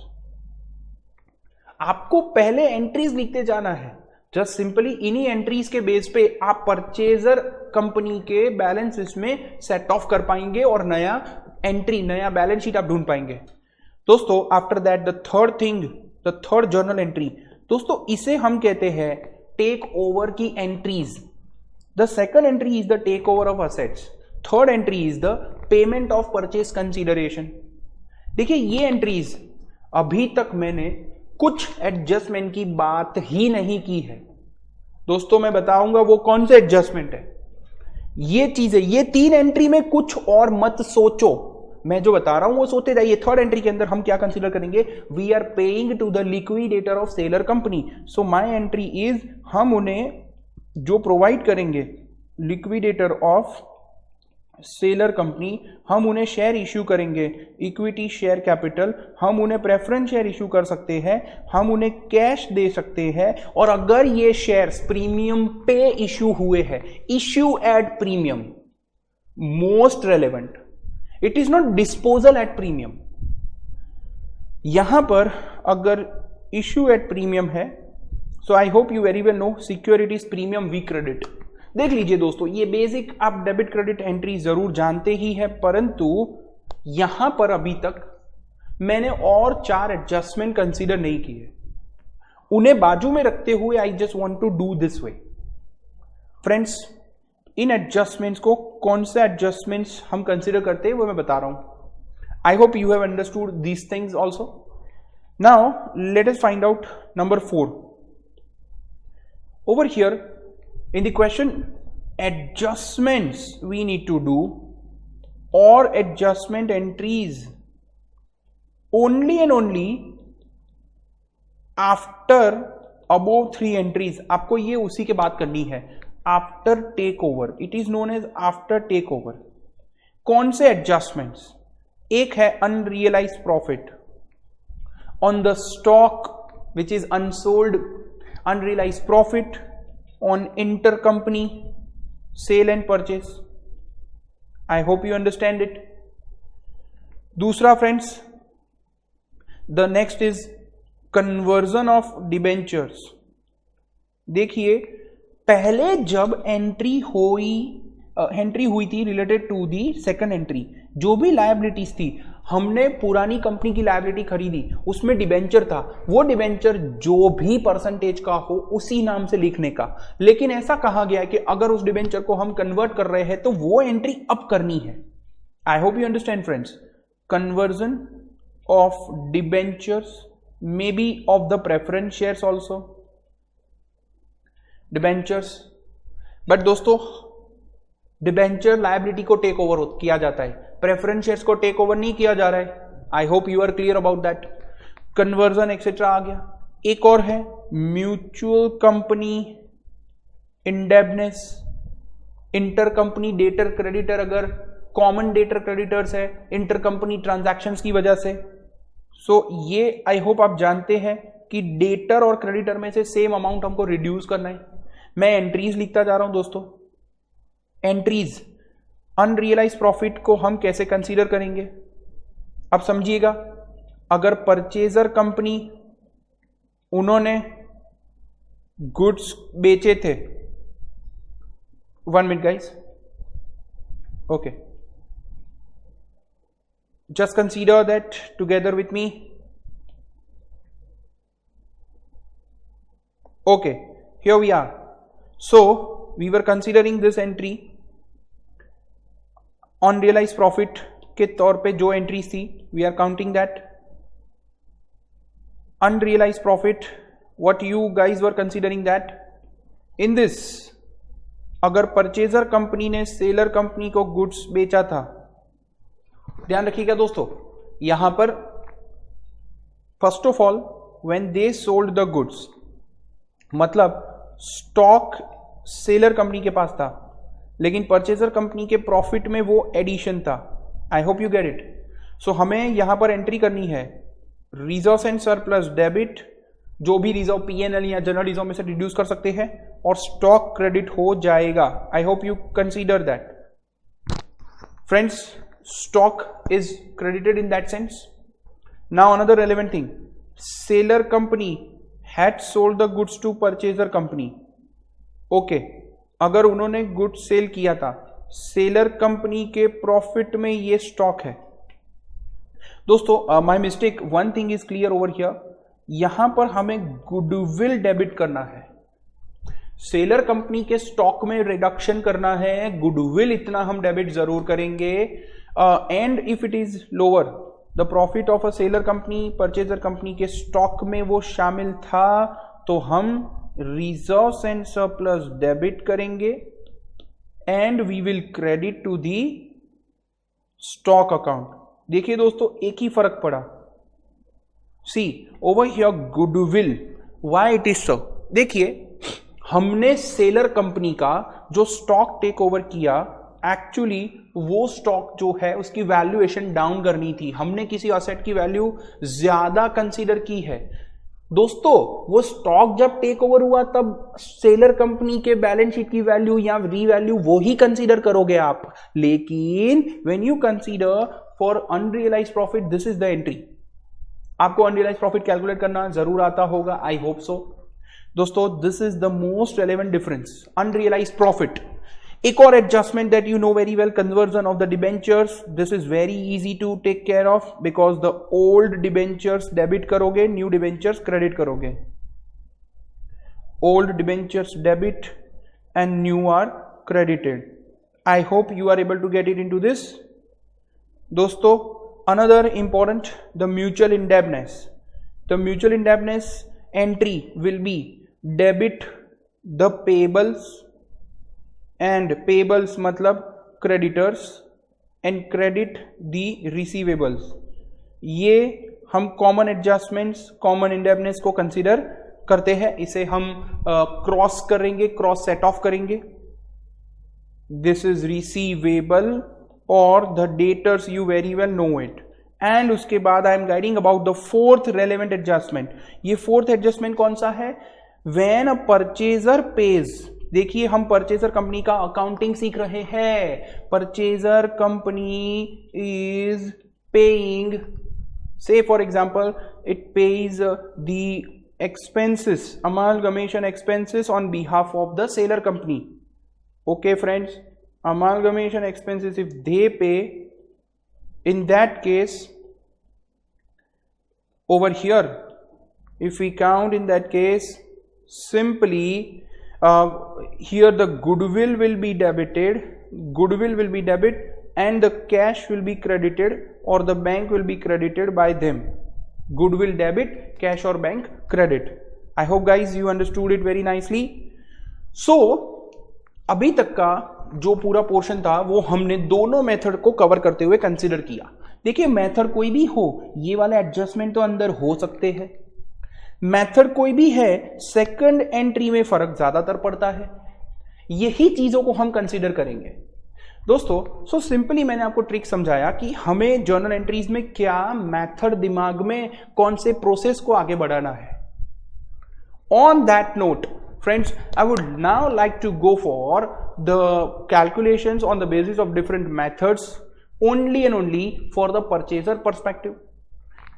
S1: आपको पहले एंट्रीज लिखते जाना है. जस्ट सिंपली इन्हीं एंट्रीज के बेस पे आप परचेजर कंपनी के बैलेंसेस में सेट ऑफ कर पाएंगे और नया एंट्री, नया बैलेंस शीट आप ढूंढ पाएंगे. दोस्तों after that the third thing, the third journal entry, दोस्तों इसे हम कहते हैं टेक ओवर की entries. The second entry is the take over of assets. Third entry is the payment of purchase consideration. देखिए ये एंट्रीज अभी तक मैंने कुछ एडजस्टमेंट की बात ही नहीं की है. दोस्तों मैं बताऊंगा वो कौन से एडजस्टमेंट है. ये चीजें, ये तीन एंट्री में कुछ और मत सोचो, मैं जो बता रहा हूं वो सोचते जाइए. थर्ड एंट्री के अंदर हम क्या कंसीडर करेंगे? We are paying to the liquidator of seller company. So my entry is, हम उन्हें जो प्रोवाइड करेंगे लिक्विडेटर ऑफ सेलर कंपनी, हम उन्हें शेयर इश्यू करेंगे, इक्विटी शेयर कैपिटल. हम उन्हें प्रेफरेंस शेयर इश्यू कर सकते हैं, हम उन्हें कैश दे सकते हैं, और अगर ये शेयर्स प्रीमियम पे इश्यू हुए हैं, issue at premium, most relevant, it is not disposal at premium. यहां पर अगर इश्यू एट प्रीमियम है, so I hope you very well know securities premium we credit. देख लीजिए दोस्तों, ये बेसिक आप डेबिट क्रेडिट एंट्री जरूर जानते ही है, परंतु यहां पर अभी तक मैंने और 4 एडजस्टमेंट कंसीडर नहीं किए. उन्हें बाजू में रखते हुए I just want to do this way. Friends, इन एडजस्टमेंट्स को, कौन से एडजस्टमेंट्स हम कंसीडर करते हैं वो मैं बता रहा हूं. आई hope you have understood these things also. Now let us find out number 4. Over here in the question, adjustments we need to do, or adjustment entries only and only after above 3 entries. आपको ये उसी के बात करनी है, after takeover. It is known as after takeover. कौन से adjustments? एक है unrealized profit on the stock which is unsold, unrealized profit on intercompany sale and purchase. I hope you understand it. दूसरा friends, the next is conversion of debentures. देखिए पहले जब entry हुई थी related to the second entry, जो भी liabilities थी, हमने पुरानी कंपनी की लायबिलिटी खरीदी, उसमें डिबेंचर था, वो डिबेंचर जो भी परसेंटेज का हो उसी नाम से लिखने का. लेकिन ऐसा कहा गया है कि अगर उस डिबेंचर को हम कन्वर्ट कर रहे हैं तो वो एंट्री अब करनी है. I hope you understand friends. Conversion of debentures, may be of the preference shares also, debentures. But दोस्तों डिबेंचर लायबिलिटी को टेक ओवर किया जाता है, प्रेफरेंस शेयर्स को टेक ओवर नहीं किया जा रहा है. I hope you are clear about that. Conversion etcetera आ गया. एक और है mutual company indebtedness. Inter company debtor creditor अगर कॉमन डेटर क्रेडिटर्स है इंटर कंपनी ट्रांजैक्शंस की वजह से। सो ये आई होप आप जानते हैं कि डेटर और क्रेडिटर में से सेम अमाउंट हमको रिड्यूस करना है। मैं एंट्रीज लिखता जा रहा हूं दोस्तों। एंट्रीज अनरियलाइज प्रॉफिट को हम कैसे कंसीडर करेंगे अब समझिएगा। अगर परचेजर कंपनी उन्होंने गुड्स बेचे थे, 1 minute guys, okay, just consider that together with me. Okay, here we are. So we were considering this entry unrealized profit के तौर पे जो एंट्रीज थी, we are counting that. Unrealized profit, what you guys were considering that? In this, अगर purchaser company ने seller company को goods बेचा था, ध्यान रखिएगा दोस्तों, यहां पर first of all when they sold the goods, मतलब स्टॉक सेलर कंपनी के पास था लेकिन परचेजर कंपनी के प्रॉफिट में वो एडिशन था। I hope you get it. So हमें यहां पर एंट्री करनी है रिजर्व्स एंड सरप्लस डेबिट, जो भी रिजर्व पीएनएल या जनरल रिजर्व में से रिड्यूस कर सकते हैं और स्टॉक क्रेडिट हो जाएगा। आई hope you consider that friends. Stock is credited in that sense. Now another relevant thing, seller company had sold the goods to purchaser company. Okay, अगर उन्होंने गुड्स सेल किया था, सेलर कंपनी के profit में ये stock है। दोस्तों my mistake, one thing is clear over here, यहां पर हमें गुडविल डेबिट करना है। सेलर कंपनी के स्टॉक में रिडक्शन करना है, गुडविल इतना हम डेबिट जरूर करेंगे। And if it is lower the profit of a seller company, purchaser company के स्टॉक में वो शामिल था, तो हम रिजर्व्स एंड सरप्लस डेबिट करेंगे and we will credit to the stock account. देखिए दोस्तों एक ही फर्क पड़ा। See over here goodwill, why it is so. देखिए हमने सेलर कंपनी का जो स्टॉक टेक ओवर किया, एक्चुअली वो स्टॉक जो है उसकी वैल्यूएशन डाउन करनी थी, हमने किसी असेट की वैल्यू ज्यादा कंसीडर की है। दोस्तों वो स्टॉक जब टेक ओवर हुआ तब सेलर कंपनी के बैलेंस शीट की वैल्यू या रीवैल्यू वो ही कंसीडर करोगे आप, लेकिन when you consider for unrealised profit, this is the entry. आपको अनरियलाइज्ड प्रॉफिट कैलकुलेट करना जरूर आता होगा, आई होप सो। दोस्तों this is the most relevant difference, unrealised profit. एक और adjustment that you know very well, conversion of the debentures. This is very easy to take care of because the old debentures debit करोगे, new debentures credit करोगे। Old debentures debit and new are credited. I hope you are able to get it into this. दोस्तों another important, the mutual indebtedness. The mutual indebtedness entry will be debit the payables, and payables मतलब creditors, and credit the receivables। ये हम common adjustments, common इंडेबनेस को consider करते हैं, इसे हम cross करेंगे, क्रॉस सेट ऑफ करेंगे। दिस इज रिसीवेबल और the debtors, you very well know it. And उसके बाद I am guiding about the fourth relevant adjustment. ये फोर्थ एडजस्टमेंट कौन सा है? When a purchaser pays. देखिए हम परचेजर कंपनी का अकाउंटिंग सीख रहे हैं। Purchaser company is paying, say for example it pays the expenses, amalgamation expenses on behalf of the seller company. Okay friends, amalgamation expenses if they पे, in that case over here if we count, in that case simply here the goodwill will be debited, goodwill will be debit and the cash will be credited or the bank will be credited by them. Goodwill debit, cash or bank credit. I hope guys you understood it very nicely. So अभी तक का जो पूरा portion था वो हमने दोनों method को कवर करते हुए कंसीडर किया। देखिए मेथड कोई भी हो, ये वाले एडजस्टमेंट तो अंदर हो सकते हैं। मेथड कोई भी है, सेकंड एंट्री में फर्क ज्यादातर पड़ता है। यही चीजों को हम कंसीडर करेंगे दोस्तों। सो सिंपली मैंने आपको ट्रिक समझाया कि हमें जर्नल एंट्रीज में क्या मेथड, दिमाग में कौन से प्रोसेस को आगे बढ़ाना है। On that note friends, I would now like to go for the calculations on the basis of different methods only and only for the purchaser perspective.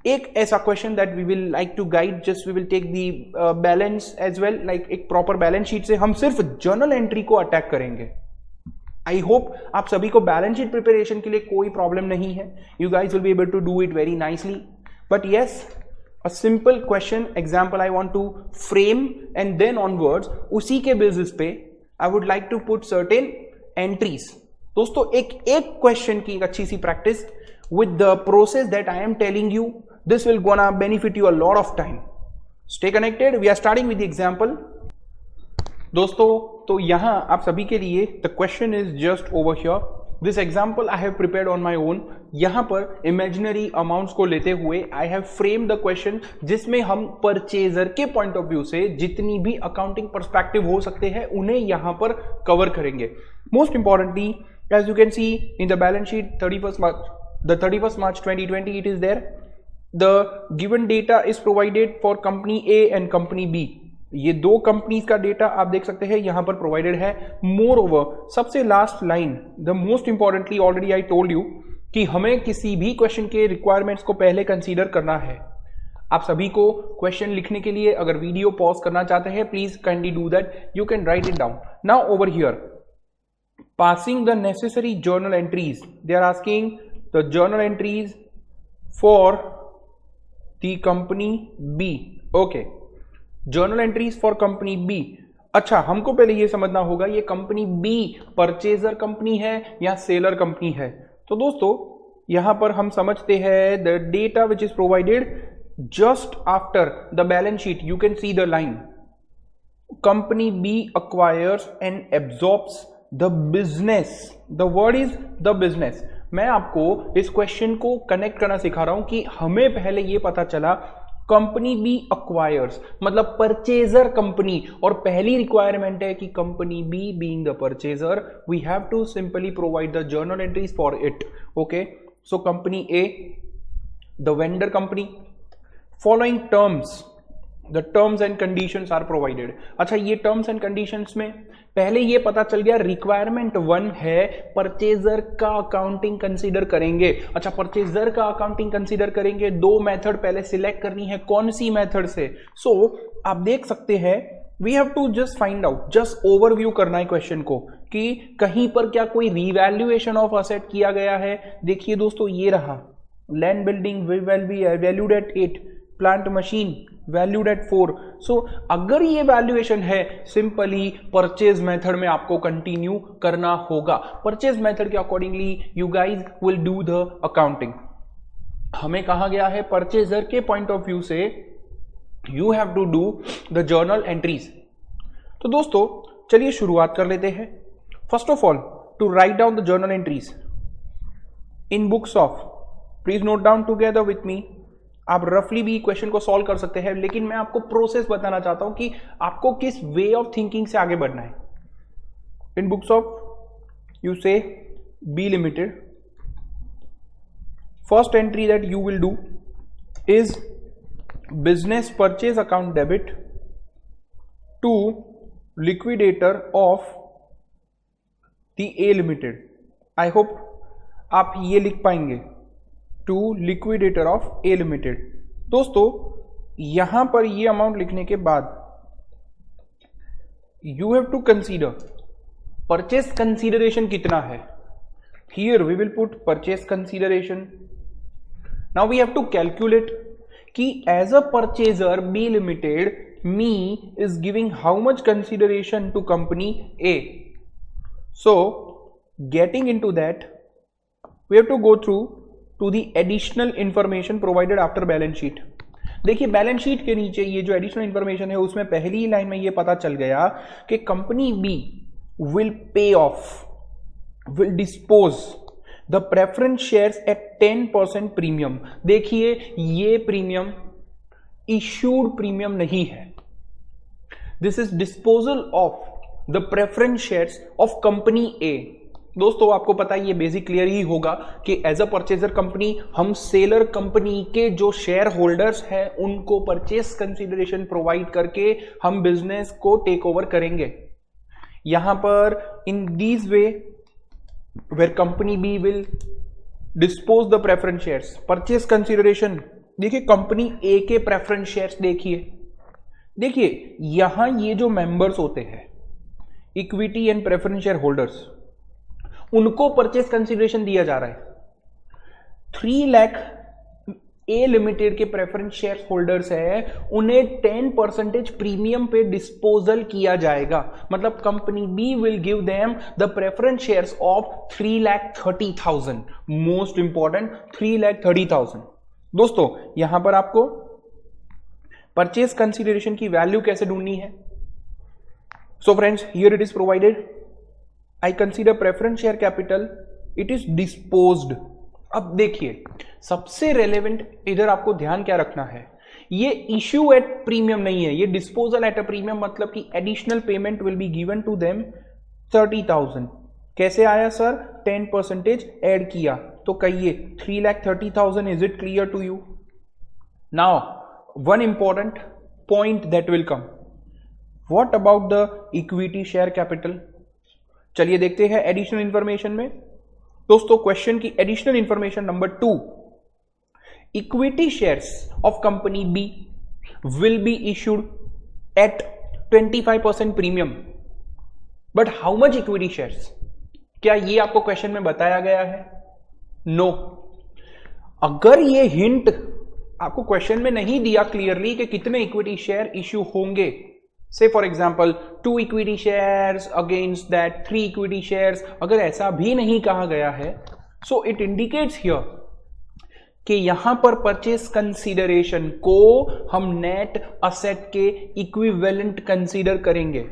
S1: एक ऐसा question that we will like to guide, just we will take the balance as well, like एक proper balance sheet से हम सिर्फ journal entry को attack करेंगे। I hope आप सभी को बैलेंस शीट प्रिपरेशन के लिए कोई प्रॉब्लम नहीं है। You guys will be able to do it very nicely. But yes, a simple question example I want to frame, and then onwards उसी के बेसिस पे I would like to put certain entries। दोस्तों एक question की एक अच्छी सी practice with the process that I am telling you, this will gonna benefit you a lot of time। Stay connected, we are starting with the example। दोस्तों तो यहां आप सभी के लिए the question is just over here। This example I have prepared on my own। यहां पर imaginary amounts को लेते हुए I have framed the question, जिसमें हम परचेजर के पॉइंट ऑफ व्यू से जितनी भी अकाउंटिंग पर्सपेक्टिव हो सकते हैं उन्हें यहां पर कवर करेंगे। Most importantly, as you can see in the balance sheet 31st March 2020 it is there। The given data is provided for company A and company B। ये दो कंपनीज का डेटा आप देख सकते हैं यहां पर प्रोवाइडेड है। मोर ओवर, सबसे last line, the most importantly, already I told you कि हमें किसी भी क्वेश्चन के रिक्वायरमेंट्स को पहले कंसीडर करना है। आप सभी को क्वेश्चन लिखने के लिए अगर वीडियो पॉज करना चाहते हैं, please kindly do that, you can write it down. Now over here, passing the necessary journal entries, they are asking the journal entries for the company B. Okay, journal entries for company B. अच्छा, हमको पहले ये समझना होगा ये company B purchaser company है या seller company है। तो दोस्तों यहां पर हम समझते हैं the data which is provided just after the balance sheet, you can see the line, company B acquires and absorbs the business। the word is the business। मैं आपको इस क्वेश्चन को कनेक्ट करना सिखा रहा हूं कि हमें पहले ये पता चला कंपनी बी अक्वायर्स मतलब परचेजर कंपनी, और पहली रिक्वायरमेंट है कि company B being the purchaser we have to simply provide the journal entries for it. Okay, so company A, the vendor company, following terms, the terms and conditions are provided. अच्छा, ये terms and conditions में पहले ये पता चल गया requirement 1 है purchaser का अकाउंटिंग कंसीडर करेंगे। अच्छा, परचेजर का अकाउंटिंग कंसीडर करेंगे, दो मेथड पहले सिलेक्ट करनी है, कौन सी मेथड से। सो आप देख सकते हैं we have to just find out, just overview करना है क्वेश्चन को कि कहीं पर क्या कोई रिवैल्यूएशन ऑफ असेट किया गया है। देखिए दोस्तों, ये रहा land building valued at 8, plant machine valued at 4। सो अगर ये वैल्यूएशन है, सिंपली परचेज मेथड में आपको कंटिन्यू करना होगा। परचेज मेथड के accordingly you guys will do the accounting. हमें कहा गया है परचेजर के पॉइंट ऑफ व्यू से you have to do the journal entries. तो दोस्तों चलिए शुरुआत कर लेते हैं। First of all, to write down the journal entries in books of, please note down together with me. आप रफली भी क्वेश्चन को सॉल्व कर सकते हैं, लेकिन मैं आपको प्रोसेस बताना चाहता हूं कि आपको किस वे ऑफ थिंकिंग से आगे बढ़ना है। In books of you say B limited, first entry that you will do is business purchase account debit to liquidator of the A limited. I hope आप ये लिख पाएंगे, to liquidator of A limited. दोस्तों यहां पर ये amount लिखने के बाद you have to consider purchase consideration कितना है। Here we will put purchase consideration. Now we have to calculate कि as a purchaser B limited me is giving how much consideration to company A. So getting into that we have to go through to the additional information provided after balance sheet. देखिए balance sheet के नीचे ये जो additional information है उसमें पहली line में ये पता चल गया कि company B will pay off, will dispose the preference shares at 10% premium. देखिए ये प्रीमियम इश्यूड प्रीमियम नहीं है, this is disposal of the preference shares of company A. दोस्तों आपको पता है ये बेसिक क्लियर ही होगा कि एज अ परचेजर कंपनी हम सेलर कंपनी के जो शेयर होल्डर्स हैं उनको परचेस कंसिडरेशन प्रोवाइड करके हम बिजनेस को टेक ओवर करेंगे। यहां पर in these way where company B will dispose the preference shares, purchase consideration. देखिए कंपनी ए के प्रेफरेंस शेयर्स देखिए यहां ये जो मेंबर्स होते हैं equity and preference share holders, उनको परचेस कंसिडरेशन दिया जा रहा है। 3 लाख ए लिमिटेड के प्रेफरेंस शेयर होल्डर्स है, उन्हें 10% प्रीमियम पे डिस्पोजल किया जाएगा। मतलब company B will give them the preference shares of 3,30,000। Most important 3,30,000। दोस्तों यहां पर आपको परचेस कंसिडरेशन की वैल्यू कैसे ढूंढनी है? So friends here it is provided, I consider preference share capital, it is disposed। अब देखिए सबसे रेलेवेंट इधर आपको ध्यान क्या रखना है, ये इश्यू एट प्रीमियम नहीं है, ये डिस्पोजल एट अ प्रीमियम, मतलब कि additional payment will be given to them 30,000। कैसे आया सर? 10% ऐड किया, तो कहिए 3,30,000। Is it clear to you? Now one important point that will come, what about the equity share capital? चलिए देखते हैं एडिशनल इंफॉर्मेशन में। दोस्तों क्वेश्चन की additional information number 2, equity shares of company B will be issued at 25% premium, but how much equity shares? क्या ये आपको question में बताया गया है? नो। अगर ये हिंट आपको क्वेश्चन में नहीं दिया क्लियरली कि कितने इक्विटी शेयर इश्यू होंगे, say for example 2 equity shares against that 3 equity shares, अगर ऐसा भी नहीं कहा गया है, so it indicates here कि यहां पर परचेस कंसीडरेशन को हम नेट असेट के इक्विवेलेंट कंसीडर करेंगे।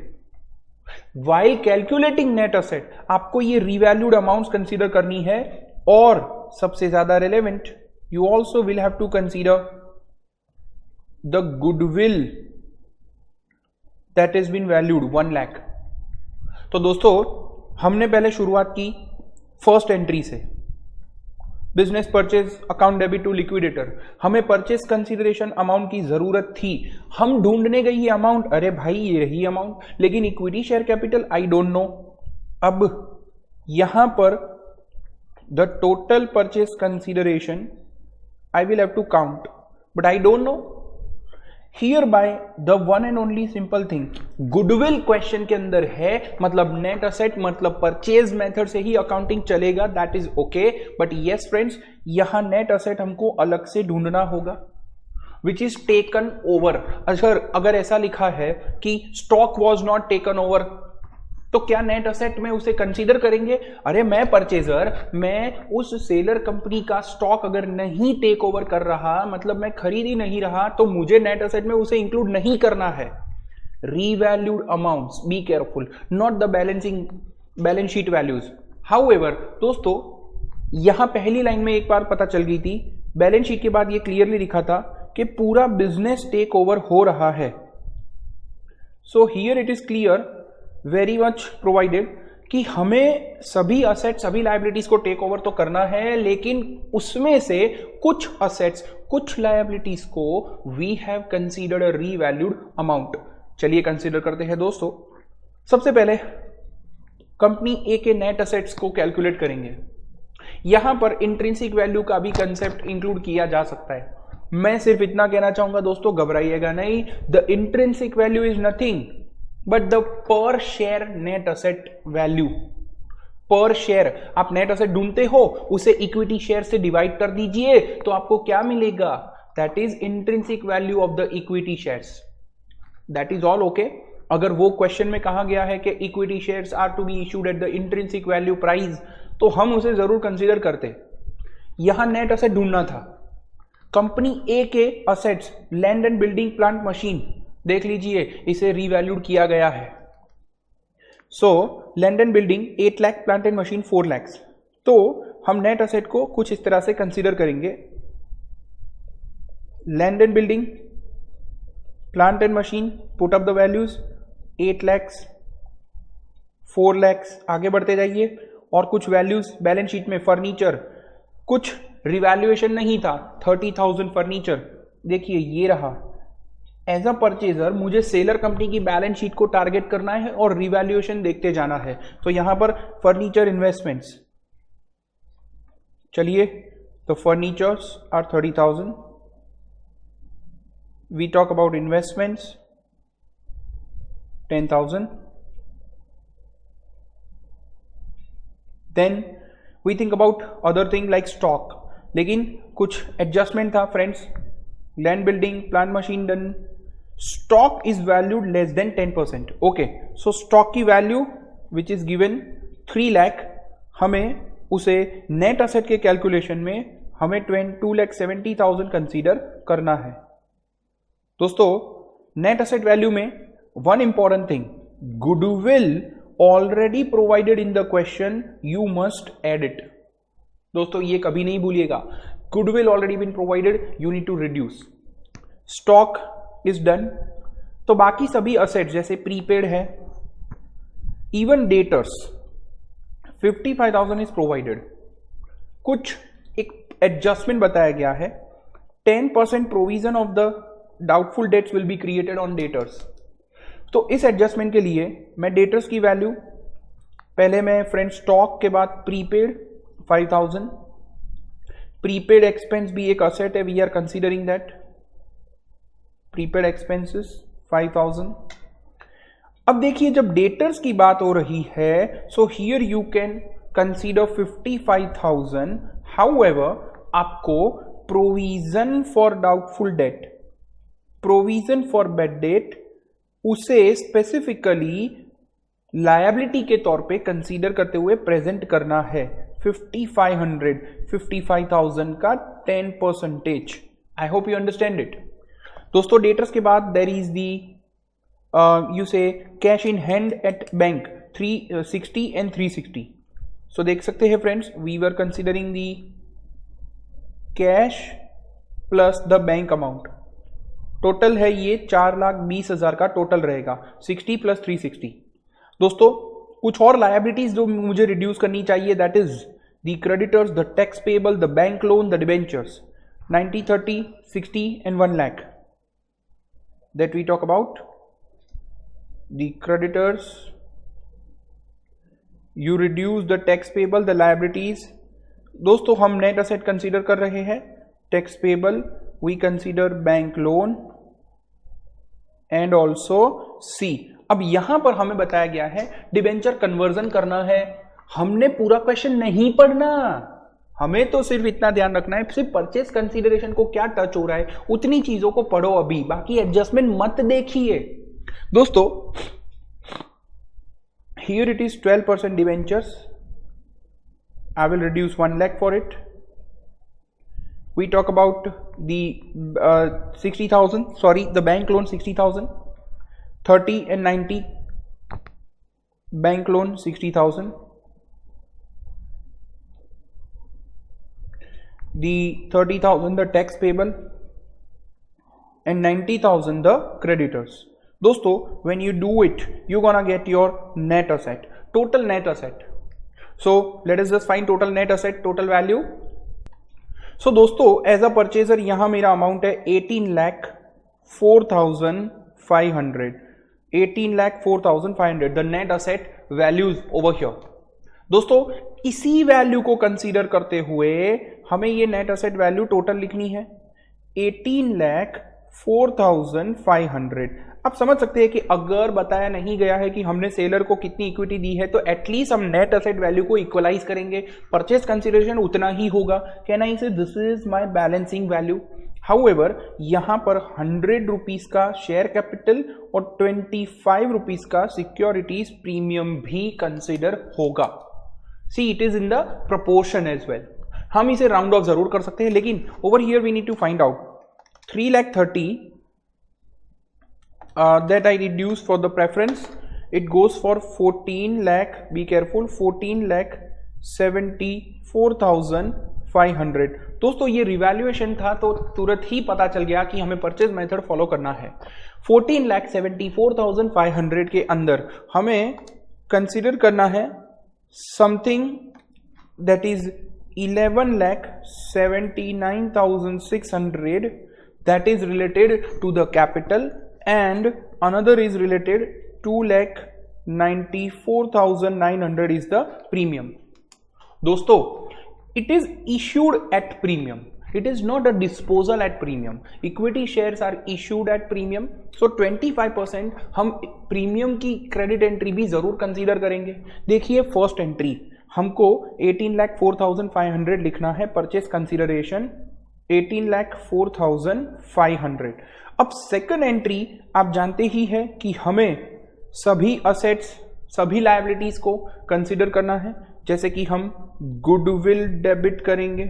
S1: while calculating net asset आपको ये revalued amounts कंसीडर करनी है, और सबसे ज्यादा relevant you also will have to consider the goodwill that has been valued 1 lakh. तो दोस्तों हमने पहले शुरुआत की फर्स्ट एंट्री से, business purchase account debit to liquidator. हमें परचेज कंसीडरेशन अमाउंट की जरूरत थी, हम ढूंढने गए ये अमाउंट, अरे भाई ये रही अमाउंट, लेकिन equity share capital I don't know. अब यहां पर the total purchase consideration I will have to count, but I don't know. Hereby the one and only simple thing, goodwill question के अंदर है, मतलब नेट असेट, मतलब purchase method से ही अकाउंटिंग चलेगा, that is okay. But yes friends, यहां net asset हमको अलग से ढूंढना होगा, विच इज टेकन ओवर। अगर ऐसा लिखा है कि stock was not taken over, तो क्या नेट असेट में उसे कंसीडर करेंगे? अरे मैं परचेजर, मैं उस सेलर कंपनी का स्टॉक अगर नहीं टेक ओवर कर रहा, मतलब मैं खरीद ही नहीं रहा, तो मुझे नेट असेट में उसे इंक्लूड नहीं करना है। Revalued amounts, be careful, not the balance sheet values. However दोस्तों यहां पहली लाइन में एक बार पता चल गई थी, बैलेंस शीट के बाद ये क्लियरली लिखा था कि पूरा बिजनेस टेक ओवर हो रहा है। So here it is clear, very much provided कि हमें सभी असेट्स सभी लायबिलिटीज को टेक ओवर तो करना है, लेकिन उसमें से कुछ असेट्स कुछ लायबिलिटीज को we have considered a revalued amount. चलिए कंसीडर करते हैं दोस्तों। सबसे पहले कंपनी ए के नेट असेट्स को कैलकुलेट करेंगे। यहां पर इंट्रिंसिक वैल्यू का भी कंसेप्ट इंक्लूड किया जा सकता है। मैं सिर्फ इतना कहना चाहूंगा दोस्तों, घबराइएगा नहीं, the intrinsic value is nothing but the पर शेयर नेट असेट वैल्यू। पर शेयर आप नेट असेट ढूंढते हो, उसे इक्विटी शेयर से डिवाइड कर दीजिए, तो आपको क्या मिलेगा? That is intrinsic value of the equity shares. That is all okay. अगर वो क्वेश्चन में कहा गया है कि equity shares are to be issued at the intrinsic value price, तो हम उसे जरूर कंसीडर करते। यहां नेट असेट ढूंढना था। कंपनी ए के assets land and building plant machine, देख लीजिए इसे रीवैल्यूड किया गया है। So land and building 8 lakh, plant and machine 4 lakh. तो हम नेट असेट को कुछ इस तरह से कंसीडर करेंगे, land and building, plant and machine, put up the values 8 lakhs, 4 lakh, आगे बढ़ते जाइए। और कुछ वैल्यूज बैलेंस शीट में, फर्नीचर कुछ रिवैल्यूएशन नहीं था, 30,000 फर्नीचर, देखिए ये रहा। एज अ परचेजर मुझे सेलर कंपनी की बैलेंस शीट को टारगेट करना है और रिवैल्यूएशन देखते जाना है। तो यहां पर फर्नीचर इन्वेस्टमेंट्स, चलिए, तो furnitures are 30,000, we talk about investments 10,000, then we think about other thing like stock, लेकिन कुछ एडजस्टमेंट था friends. Land building, plant machine done, stock is valued less than 10%। Okay, so stock की value which is given 3 lakh, हमें उसे net asset के calculation में हमें 2,70,000 consider करना है। दोस्तों, नेट असेट वैल्यू में one important thing, goodwill already provided in the question, you must add it. दोस्तों ये कभी नहीं भूलिएगा, goodwill already been provided, you need to reduce. Stock is done, तो बाकी सभी असेट जैसे प्रीपेड है, इवन डेटर्स 55,000 इज प्रोवाइडेड। कुछ एक एडजस्टमेंट बताया गया है, 10% provision of the doubtful debts will be created on debtors. तो इस एडजस्टमेंट के लिए मैं डेटर्स की वैल्यू, पहले मैं फ्रेंड स्टॉक के बाद प्रीपेड 5,000, प्रीपेड एक्सपेंस भी एक असेट है, we are considering that, prepaid expenses 5,000। अब देखिए जब डेटर्स की बात हो रही है, so here you can consider 55,000, however आपको provision for doubtful debt, provision for bad debt, उसे स्पेसिफिकली लायबिलिटी के तौर पे कंसीडर करते हुए प्रेजेंट करना है। 55,000 का 10%। I hope you understand it. दोस्तों डेटर्स के बाद there is the you say cash in hand at bank 360 and 360। सो देख सकते हैं friends, we were considering the cash plus the bank amount, total है ये 4,20,000 का टोटल रहेगा, 60 प्लस 360। दोस्तों कुछ और लायबिलिटीज जो मुझे रिड्यूस करनी चाहिए, that is the creditors, the tax payable, the bank loan, the debentures, 90, 30, 60 and 1 lakh that we talk about। the creditors, you reduce the tax payable, the liabilities। दोस्तों हम नेट असेट कंसीडर कर रहे हैं, tax payable, we consider bank loan and also see. अब यहां पर हमें बताया गया है डिबेंचर कन्वर्जन करना है, हमने पूरा क्वेश्चन नहीं पढ़ना, हमें तो सिर्फ इतना ध्यान रखना है, सिर्फ परचेज कंसीडरेशन को क्या टच हो रहा है उतनी चीजों को पढ़ो अभी, बाकी एडजस्टमेंट मत देखिए। दोस्तों here it is 12% debentures, I will reduce 1 lakh for it. We talk about the 60,000, sorry the bank loan 60,000, 30 and 90 bank loan 60,000, the 30,000 the tax payable and 90,000 the creditors। दोस्तों when you do it you gonna get your net asset, total net asset। so let us just find total net asset, total value। so दोस्तों as a purchaser यहां मेरा amount है 18,04,500, 18,04,500 the net asset values over here। दोस्तों इसी value को consider करते हुए हमें ये नेट असेट वैल्यू टोटल लिखनी है 18,04,500। अब समझ सकते हैं कि अगर बताया नहीं गया है कि हमने सेलर को कितनी इक्विटी दी है, तो एटलीस्ट हम नेट असेट वैल्यू को इक्वलाइज करेंगे, परचेज कंसीडरेशन उतना ही होगा। कैन आई से this is my balancing value. However यहां पर 100 रुपीज का शेयर कैपिटल और 25 रुपीज का सिक्योरिटीज प्रीमियम भी कंसिडर होगा। See it is in the proportion as well. हम इसे राउंड ऑफ जरूर कर सकते हैं, लेकिन over here we need to find out 3,30,000 that I reduce for the preference, it goes for 14 lakh, be careful, 14,74,500। दोस्तों ये रिवैल्यूएशन था तो तुरंत ही पता चल गया कि हमें परचेज मेथड फॉलो करना है। 14,74,500 के अंदर हमें कंसिडर करना है something that is 11,79,600 that is related to the capital and another is related 2,94,900 is the premium. दोस्तों, it is issued at premium. It is not a disposal at premium. Equity shares are issued at premium. So 25% हम premium की credit entry भी जरूर consider करेंगे. देखिए first entry हमको 18,04,500 लिखना है. Purchase consideration 18,04,500. अब सेकंड एंट्री आप जानते ही है कि हमें सभी असेट्स सभी लायबिलिटीज को कंसीडर करना है. जैसे कि हम गुडविल डेबिट करेंगे,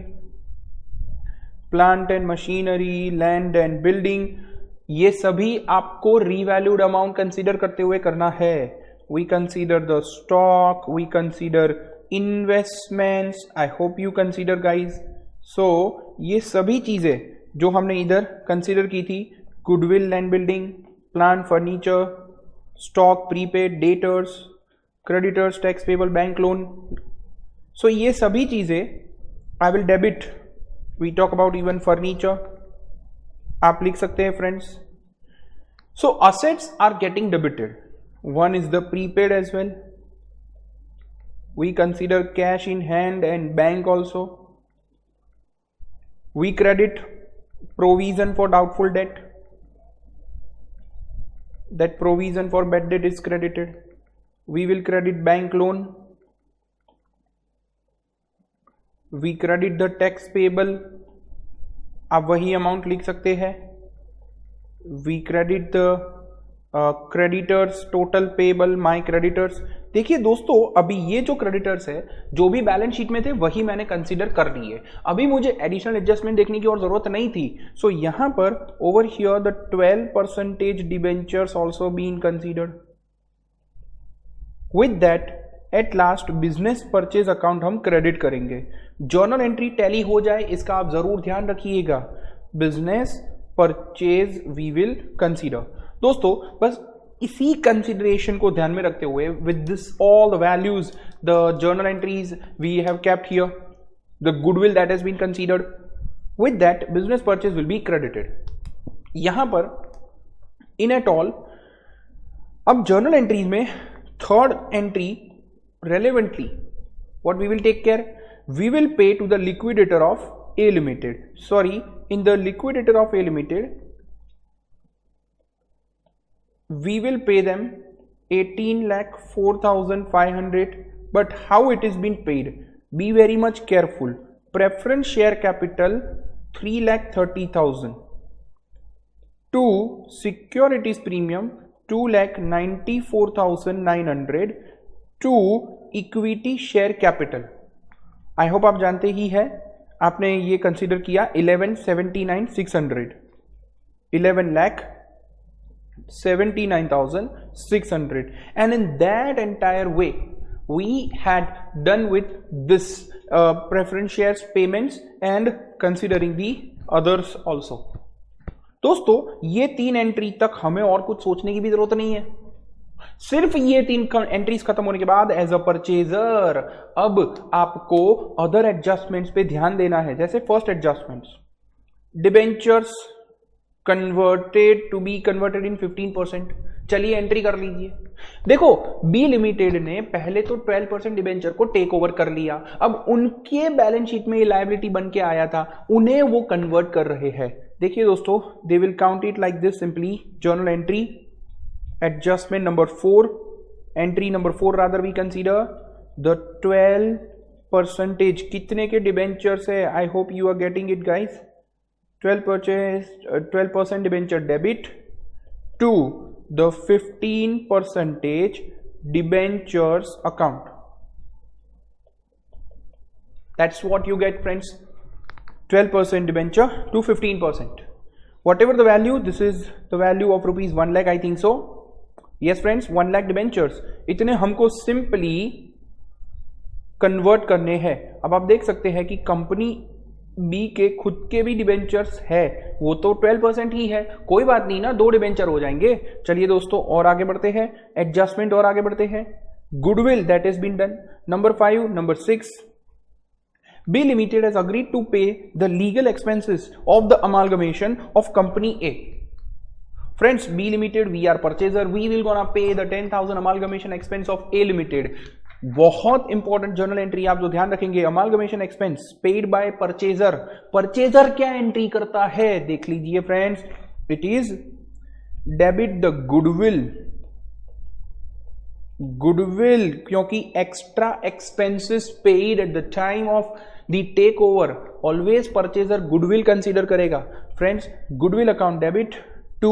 S1: plant and machinery, land and building, ये सभी आपको रीवैल्यूड अमाउंट कंसीडर करते हुए करना है. We consider the stock, we consider investments. I hope you consider guys. So ये सभी चीजें जो हमने इधर कंसीडर की थी, goodwill, land building, plant, furniture, stock, prepaid, debtors, creditors, tax payable, bank loan, so ये सभी चीजें I will debit. We talk about even furniture, आप लिख सकते हैं friends. So assets are getting debited. One is the prepaid as well. We consider cash in hand and bank also. We credit provision for doubtful debt. That provision for bad debt is credited. We will credit bank loan. We credit the tax payable. आप वही amount लिख सकते हैं. We credit the creditors total payable, my creditors. देखिए दोस्तों, अभी ये जो क्रेडिटर्स है जो भी बैलेंस शीट में थे वही मैंने कंसीडर कर लिए. अभी मुझे एडिशनल एडजस्टमेंट देखने की और जरूरत नहीं थी. सो यहां पर over here the 12% debentures also been considered. With that at last business purchase account हम क्रेडिट करेंगे. जर्नल एंट्री टैली हो जाए इसका आप जरूर ध्यान रखिएगा. Business purchase we will consider. दोस्तों बस इसी कंसिडरेशन को ध्यान में रखते हुए with this all the values, the journal entries we have kept here, the goodwill that has been considered, with that business purchase will be credited. यहां पर इन एट ऑल अब जर्नल एंट्रीज में third entry relevantly what we will take care, we will pay to the liquidator of A limited. Sorry, in the liquidator of A limited we will pay them 18,04,500. but how it is been paid, be very much careful. Preference share capital 3,30,000. to securities premium 2,94,900. to equity share capital. I hope आप जानते ही है, आपने ये consider किया 11,79,600. 11,79,600. and in that entire way we had done with this preference shares payments and considering the others also. दोस्तों ये तीन entry तक हमें और कुछ सोचने की भी जरूरत नहीं है. सिर्फ ये तीन एंट्रीज खत्म होने के बाद एज अ परचेजर अब आपको अदर एडजस्टमेंट्स पे ध्यान देना है. जैसे first adjustments, debentures converted to be converted in 15%. चलिए एंट्री कर लीजिए. देखो बी लिमिटेड ने पहले तो 12% डिबेंचर को टेक ओवर कर लिया. अब उनके बैलेंस शीट में ये लायबिलिटी बन के आया था, उन्हें वो कन्वर्ट कर रहे हैं. देखिए दोस्तों, they will count it like this simply. Journal entry adjustment number 4, entry number 4 rather we consider the 12% कितने के डिबेंचर्स है. I hope you are getting it guys. 12% debenture debit to the 15% debentures account. That's what you get friends. 12% debenture to 15%. Whatever the value, this is the value of rupees 1 lakh, I think so. Yes friends, 1 lakh debentures. इतने हमको simply convert करने हैं. अब आप देख सकते हैं कि कंपनी बी के खुद के भी डिबेंचर्स है, वो तो 12% ही है. कोई बात नहीं ना, 2 डिबेंचर हो जाएंगे. चलिए दोस्तों और आगे बढ़ते हैं, एडजस्टमेंट और आगे बढ़ते हैं. goodwill that has been done. Number 5, number 6, B Limited has agreed to pay the legal expenses of the amalgamation of company A. Friends, B Limited, we are purchaser, we will gonna pay the 10,000 amalgamation expense of A Limited. बहुत important journal entry आप जो ध्यान रखेंगे, amalgamation expense paid by purchaser. Purchaser क्या entry करता है देख लीजिए friends, it is debit the goodwill क्योंकि extra expenses paid at the time of the take over, always purchaser goodwill consider करेगा. Friends, goodwill account debit to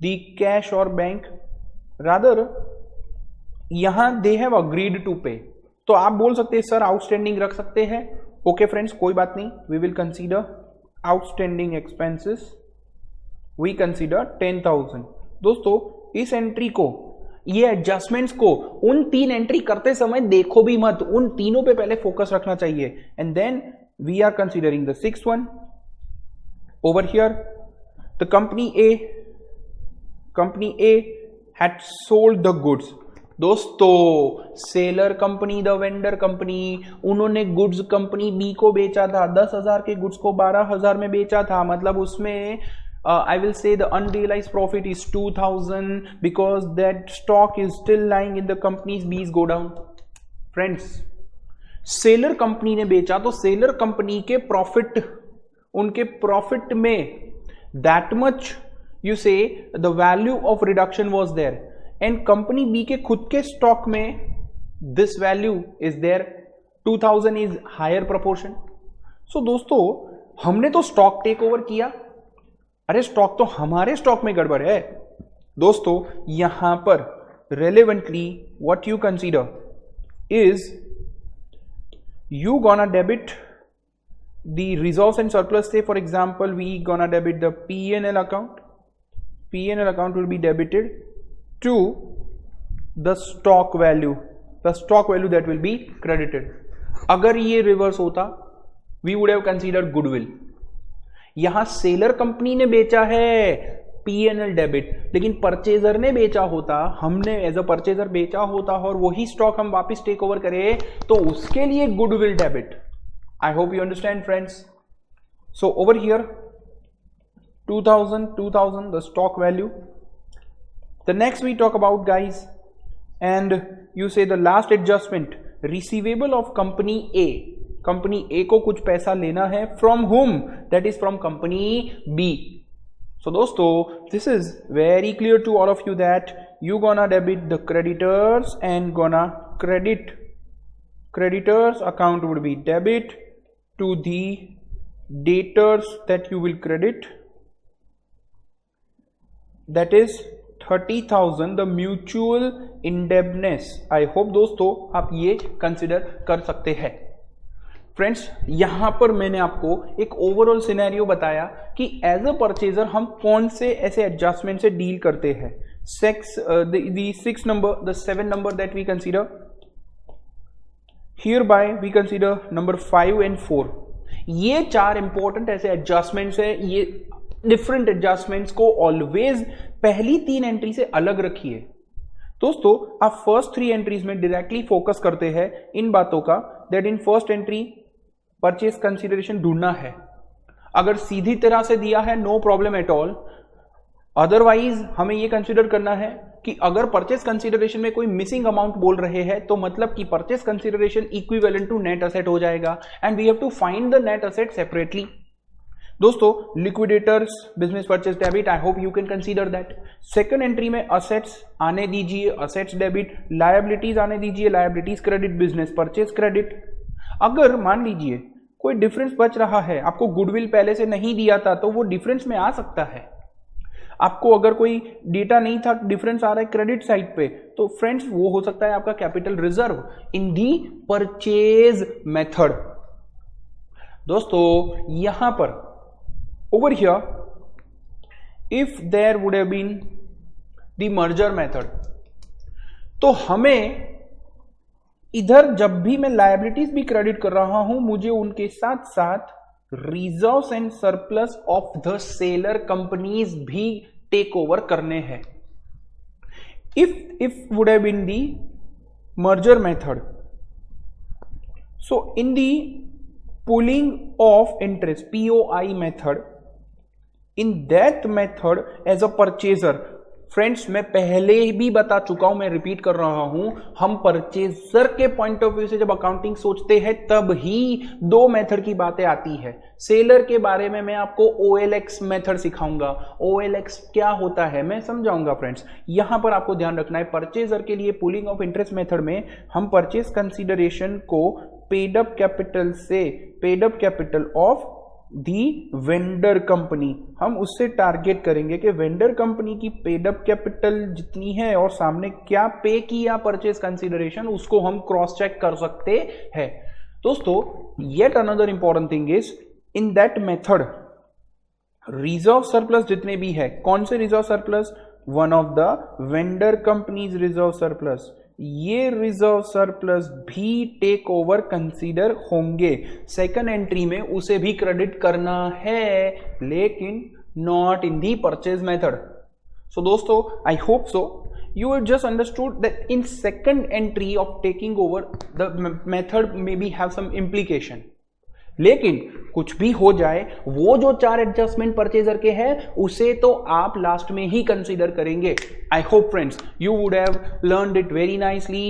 S1: the cash और bank, rather यहां they have agreed to पे. तो आप बोल सकते हैं सर आउटस्टैंडिंग रख सकते हैं. ओके फ्रेंड्स, कोई बात नहीं, we will consider outstanding expenses, we consider 10,000. दोस्तों, इस एंट्री को, ये एडजस्टमेंट्स को उन 3 एंट्री करते समय देखो भी मत, उन तीनों पे पहले फोकस रखना चाहिए. And then we are considering the 6th one over here. The company A had sold the goods. दोस्तों, seller company, the vendor company, उन्होंने गुड्स कंपनी बी को बेचा था. 10,000 के गुड्स को 12,000 में बेचा था. मतलब उसमें I will say the unrealized profit is 2,000 because that stock is still lying in the company's B's go down. Friends, seller company ने बेचा तो सेलर कंपनी के प्रॉफिट, उनके प्रॉफिट में that much you say the value of reduction was there. And company B के खुद के stock में this value is there, 2000 is higher proportion. So दोस्तों, हमने तो स्टॉक टेक ओवर किया, अरे स्टॉक तो हमारे स्टॉक में गड़बड़ है. दोस्तों, यहां पर relevantly what you consider is you gonna debit the reserves and surplus. Say for example we gonna debit the P&L account. P&L account will be debited to the stock value that will be credited. अगर ये reverse होता, we would have considered goodwill. यहां seller company ने बेचा है P&L debit, लेकिन purchaser ने बेचा होता, हमने एज अ परचेजर बेचा होता और वही स्टॉक हम वापस टेक ओवर करें तो उसके लिए goodwill debit. I hope you understand friends. So over here 2000 the stock value. The next we talk about, guys, and you say the last adjustment, receivable of company A. Company A को कुछ पैसा लेना है, from whom? That is from company B. So दोस्तों, this is very clear to all of you that you gonna debit the creditors and gonna creditors account would be debit to the debtors that you will credit, that is 30,000 the mutual indebtedness. I hope दोस्तों आप ये consider कर सकते हैं. Friends, यहां पर मैंने आपको एक ओवरऑल सिनेरियो बताया कि एज अ परचेजर हम कौन से ऐसे एडजस्टमेंट से डील करते हैं. 6 number, the 7 number that we consider, hereby we consider number 5 and 4. ये 4 इंपॉर्टेंट ऐसे एडजस्टमेंट्स है. ये डिफरेंट एडजस्टमेंट्स को ऑलवेज पहली 3 एंट्री से अलग रखिए. दोस्तों, आप फर्स्ट 3 एंट्रीज में डायरेक्टली फोकस करते हैं इन बातों का, that in first entry purchase consideration ढूंढना है. अगर सीधी तरह से दिया है no problem at all. Otherwise हमें यह कंसीडर करना है कि अगर परचेज कंसीडरेशन में कोई मिसिंग अमाउंट बोल रहे हैं तो मतलब कि purchase consideration equivalent to net asset हो जाएगा and we have to find the net asset separately. दोस्तों, liquidators business purchase debit, I hope you can consider that. Second entry में असेट्स आने दीजिए, असेट्स डेबिट. लायबिलिटीज आने दीजिए, liabilities credit, business purchase credit. अगर मान लीजिए कोई डिफरेंस बच रहा है, आपको गुडविल पहले से नहीं दिया था तो वो डिफरेंस में आ सकता है. आपको अगर कोई डेटा नहीं था, डिफरेंस आ रहा है क्रेडिट साइड पे, तो फ्रेंड्स वो हो सकता है आपका capital reserve in the purchase method. दोस्तों, यहां पर over here if there would have been the merger method, तो हमें इधर जब भी मैं लायबिलिटीज भी क्रेडिट कर रहा हूं, मुझे उनके साथ साथ reserves and surplus of the seller companies भी टेक ओवर करने हैं. If would have been the merger method. So in the pooling of interest, POI method, in that method as a purchaser, friends मैं पहले भी बता चुका हूं, मैं रिपीट कर रहा हूं, हम परचेजर के पॉइंट ऑफ व्यू से जब अकाउंटिंग सोचते हैं तब ही दो मेथड की बातें आती है। सेलर के बारे में मैं आपको OLX मेथड सिखाऊंगा, OLX क्या होता है मैं समझाऊंगा फ्रेंड्स। यहां पर आपको ध्यान रखना है, परचेजर के लिए पुलिंग ऑफ इंटरेस्ट मेथड में हम परचेज कंसीडरेशन को पेड अप कैपिटल से paid up capital of the vendor company, हम उससे टारगेट करेंगे कि वेंडर कंपनी की पेड अप कैपिटल जितनी है और सामने क्या पे किया परचेज कंसीडरेशन, उसको हम क्रॉस चेक कर सकते हैं। दोस्तों yet another important thing is in that method reserve surplus जितने भी है, कौन से reserve surplus, one of the vendor companies reserve surplus, ये रिजर्व सरप्लस भी टेक ओवर कंसीडर होंगे। सेकंड एंट्री में उसे भी क्रेडिट करना है, लेकिन not in the purchase method. So दोस्तों I hope so you have just understood that in second entry of taking over the method maybe have some implication, लेकिन कुछ भी हो जाए वो जो चार एडजस्टमेंट परचेजर के हैं उसे तो आप लास्ट में ही कंसीडर करेंगे। I hope friends you would have learned it very nicely.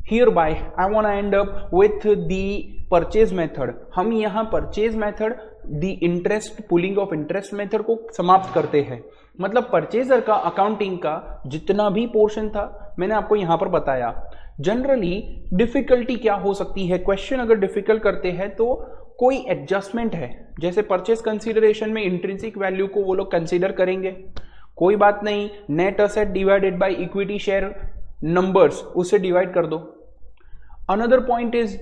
S1: Hereby I want to end up with the purchase method. हम यहां purchase method the interest pooling of interest method को समाप्त करते हैं। मतलब परचेजर का accounting का जितना भी पोर्शन था मैंने आपको यहां पर बताया। जनरली डिफिकल्टी क्या हो सकती है, क्वेश्चन अगर डिफिकल्ट करते हैं तो कोई एडजस्टमेंट है, जैसे परचेज कंसीडरेशन में इंट्रिंसिक वैल्यू को वो लोग कंसीडर करेंगे, कोई बात नहीं, net asset divided by equity share numbers उससे डिवाइड कर दो। अनदर पॉइंट इज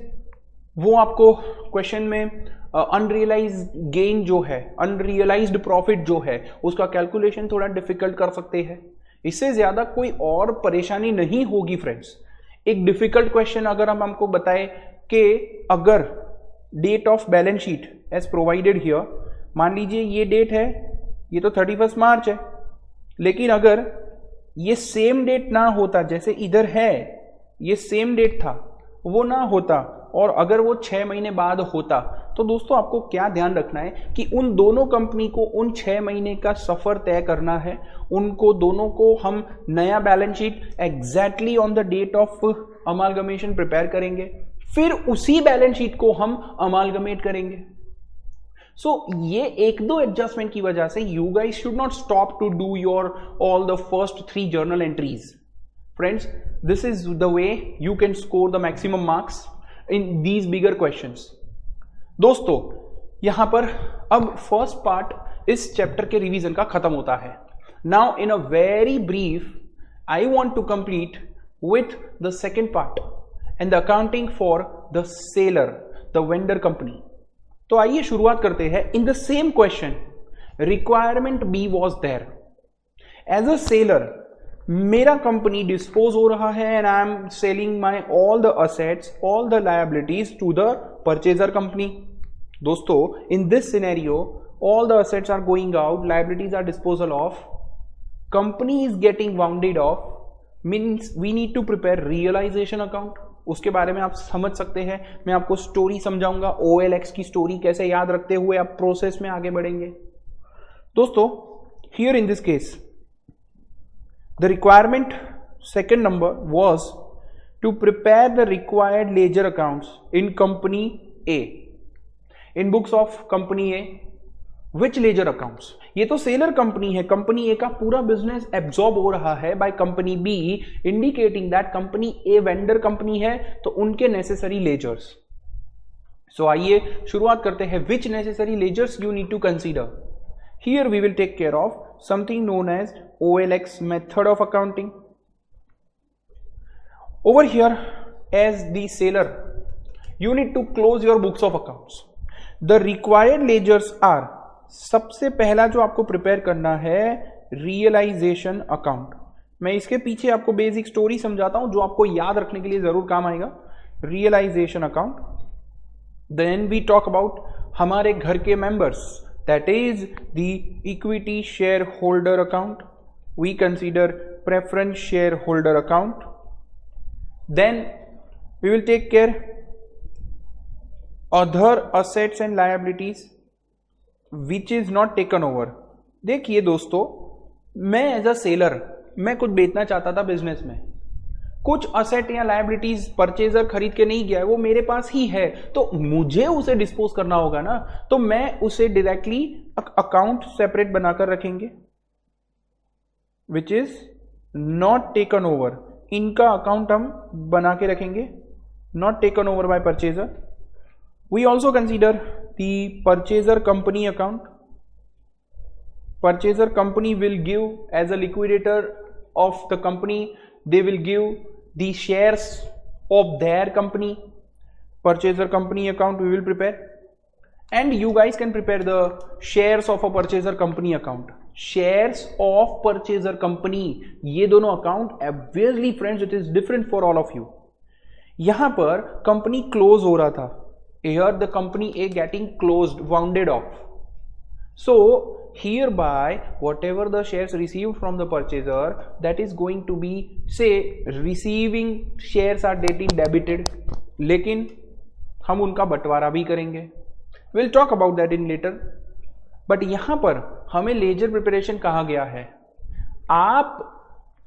S1: वो आपको क्वेश्चन में अनरियलाइज गेन जो है, अनरियलाइज्ड प्रॉफिट जो है, उसका कैलकुलेशन थोड़ा डिफिकल्ट कर सकते हैं। इससे ज्यादा कोई और परेशानी नहीं होगी फ्रेंड्स। एक डिफिकल्ट क्वेश्चन अगर हम हमको बताए कि अगर date of balance sheet as provided here, मान लीजिए ये डेट है, ये तो 31 मार्च है, लेकिन अगर ये सेम डेट ना होता, जैसे इधर है ये सेम डेट था, वो ना होता और अगर वो 6 महीने बाद होता, तो दोस्तों आपको क्या ध्यान रखना है कि उन दोनों कंपनी को उन 6 महीने का सफर तय करना है। उनको दोनों को हम नया balance sheet exactly on the date of amalgamation prepare करेंगे, फिर उसी बैलेंस शीट को हम अमालगमेट करेंगे। सो ये एक दो एडजस्टमेंट की वजह से you guys should not stop to do your all the first 3 journal entries. Friends this is the way you can score the maximum marks in these bigger questions. दोस्तों यहां पर अब फर्स्ट पार्ट इस chapter के revision का खत्म होता है। Now in a very brief I want to complete with the second part and the accounting for the seller, the vendor company. तो आइए शुरुआत करते हैं। In the same question requirement B was there, as a seller मेरा company dispose हो रहा है and I am selling my all the assets all the liabilities to the purchaser company. दोस्तों in this scenario all the assets are going out, liabilities are disposal of, company is getting wounded off, means we need to prepare realisation account. उसके बारे में आप समझ सकते हैं, मैं आपको स्टोरी समझाऊंगा, OLX की स्टोरी कैसे याद रखते हुए आप प्रोसेस में आगे बढ़ेंगे। दोस्तों here in this case the requirement second number was to prepare the required ledger accounts in company A, in books of company A, which ledger accounts? ये तो सेलर कंपनी है, कंपनी ए का पूरा business absorb हो रहा है by company B, indicating that company A vendor company है, तो उनके नेसेसरी लेजर्स। सो आइए शुरुआत करते हैं। Which necessary ledgers you need to consider? Here we will take care of something known as OLX method of accounting. Over here, as the seller, you need to close your books of accounts. The required ledgers are, सबसे पहला जो आपको prepare करना है realisation account. मैं इसके पीछे आपको बेसिक स्टोरी समझाता हूं जो आपको याद रखने के लिए जरूर काम आएगा। Realisation account, then we talk about हमारे घर के members, that is the equity shareholder account, we consider preference shareholder account, then we will take care other assets and liabilities which is not taken over. देखिए दोस्तों, मैं as a seller मैं कुछ बेचना चाहता था बिजनेस में, कुछ असेट या लायबिलिटीज परचेजर खरीद के नहीं गया है, वो मेरे पास ही है, तो मुझे उसे डिस्पोज करना होगा ना, तो मैं उसे डायरेक्टली अकाउंट सेपरेट बनाकर रखेंगे which is not taken over. इनका अकाउंट हम बना के रखेंगे, not taken over by purchaser. We also consider the purchaser company account. Purchaser company will give as a liquidator of the company, they will give the shares of their company. Purchaser company account we will prepare, and you guys can prepare the shares of a purchaser company account. Shares of purchaser company, ये दोनों account obviously friends it is different for all of you. यहां पर company close हो रहा था, here the company A getting closed, wounded off. So hereby whatever the shares received from the purchaser, that is going to be, say receiving shares are getting debited, लेकिन हम उनका बंटवारा भी करेंगे, we'll talk about that in later। But यहां पर हमें laser preparation कहा गया है। आप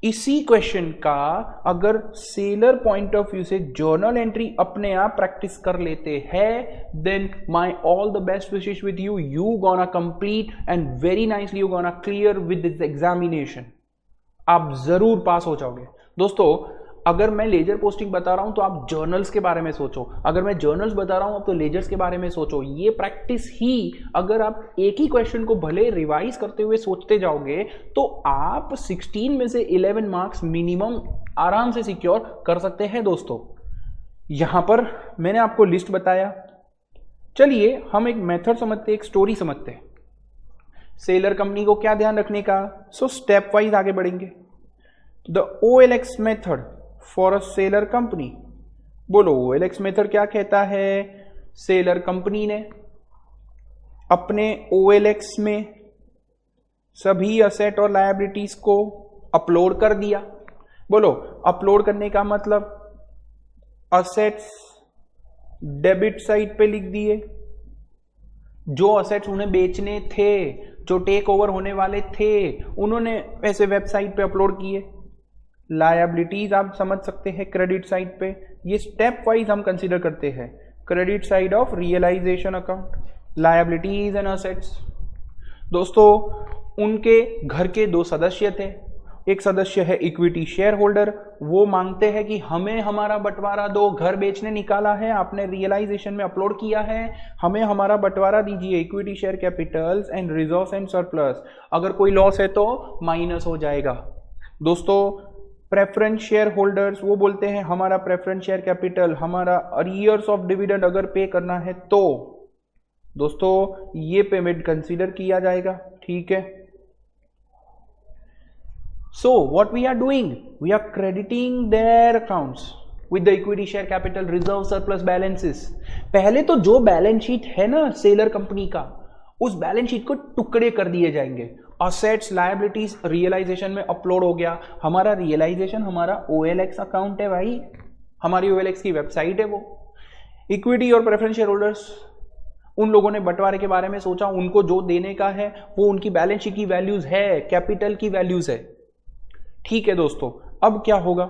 S1: इसी क्वेश्चन का अगर सेलर पॉइंट ऑफ व्यू से जर्नल एंट्री अपने आप प्रैक्टिस कर लेते हैं, then my all the best wishes with you, you gonna complete and very nicely you gonna clear with this examination. आप जरूर पास हो जाओगे दोस्तों। अगर मैं लेजर पोस्टिंग बता रहा हूं तो आप जर्नल्स के बारे में सोचो, अगर मैं जर्नल्स बता रहा हूं तो लेजर्स के बारे में सोचो। ये प्रैक्टिस ही, अगर आप एक ही क्वेश्चन को भले रिवाइज करते हुए सोचते जाओगे तो आप 16 में से 11 मार्क्स मिनिमम आराम से सिक्योर कर सकते हैं दोस्तों। यहां पर मैंने आपको लिस्ट बताया, चलिए हम एक मेथड समझते, एक स्टोरी समझते हैं। सेलर कंपनी को क्या ध्यान रखने का, सो स्टेप वाइज आगे बढ़ेंगे। The OLX method for a seller company, बोलो OLX मेथड क्या कहता है। सेलर कंपनी ने अपने OLX में सभी असेट और लायबिलिटीज को अपलोड कर दिया। बोलो अपलोड करने का मतलब असेट्स डेबिट साइड पे लिख दिए, जो असेट्स उन्हें बेचने थे, जो टेक ओवर होने वाले थे, उन्होंने ऐसे वेबसाइट पे अपलोड किए। लायबिलिटीज आप समझ सकते हैं क्रेडिट साइड पे, ये स्टेप वाइज हम कंसीडर करते हैं। Credit side of realisation account, liabilities and assets. दोस्तों उनके घर के 2 सदस्य थे, एक सदस्य है इक्विटी शेयर होल्डर, वो मांगते हैं कि हमें हमारा बंटवारा दो, घर बेचने निकाला है आपने, रियलाइजेशन में अपलोड किया है, हमें हमारा बंटवारा दीजिए, equity share Capitals and reserves and surplus. अगर कोई लॉस है तो माइनस हो जाएगा। दोस्तों प्रेफरेंस शेयर होल्डर्स वो बोलते हैं हमारा प्रेफरेंस शेयर कैपिटल, हमारा अरियर्स ऑफ डिविडेंड अगर पे करना है तो दोस्तों ये पेमेंट कंसीडर किया जाएगा, ठीक है। So what we are doing, we are crediting their accounts with the equity share capital, reserve, surplus, balances. पहले तो जो बैलेंस शीट है ना सेलर कंपनी का, उस बैलेंस शीट को टुकड़े कर दिए जाएंगे। असेट्स लायबिलिटीज रियलाइजेशन में अपलोड हो गया, हमारा रियलाइजेशन हमारा OLX अकाउंट है भाई, हमारी OLX की वेबसाइट है वो। इक्विटी और प्रेफरेंस शेयर होल्डर्स, उन लोगों ने बंटवारे के बारे में सोचा, उनको जो देने का है वो उनकी बैलेंस शीट की वैल्यूज है, कैपिटल की वैल्यूज है, ठीक है दोस्तों। अब क्या होगा,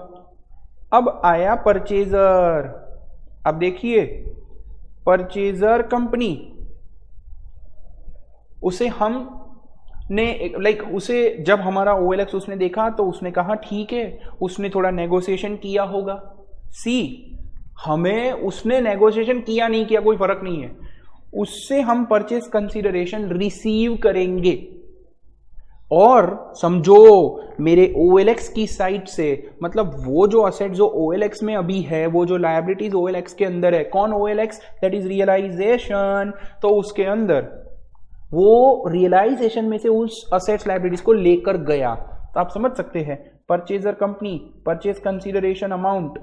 S1: अब आया परचेजर। अब देखिए परचेजर कंपनी, उसे हम ने उसे जब हमारा OLX उसने देखा तो उसने कहा ठीक है, उसने थोड़ा नेगोशिएशन किया होगा। सी हमें उसने नेगोशिएशन किया नहीं किया कोई फर्क नहीं है, उससे हम परचेज कंसीडरेशन रिसीव करेंगे। और समझो मेरे OLX की साइड से, मतलब वो जो असेट जो OLX में अभी है, वो जो लायबिलिटीज OLX के अंदर है, कौन OLX, दैट इज रियलाइजेशन, तो उसके अंदर वो रियलाइजेशन में से उस असेट्स लायबिलिटीज को लेकर गया। तो आप समझ सकते हैं purchaser company purchase consideration amount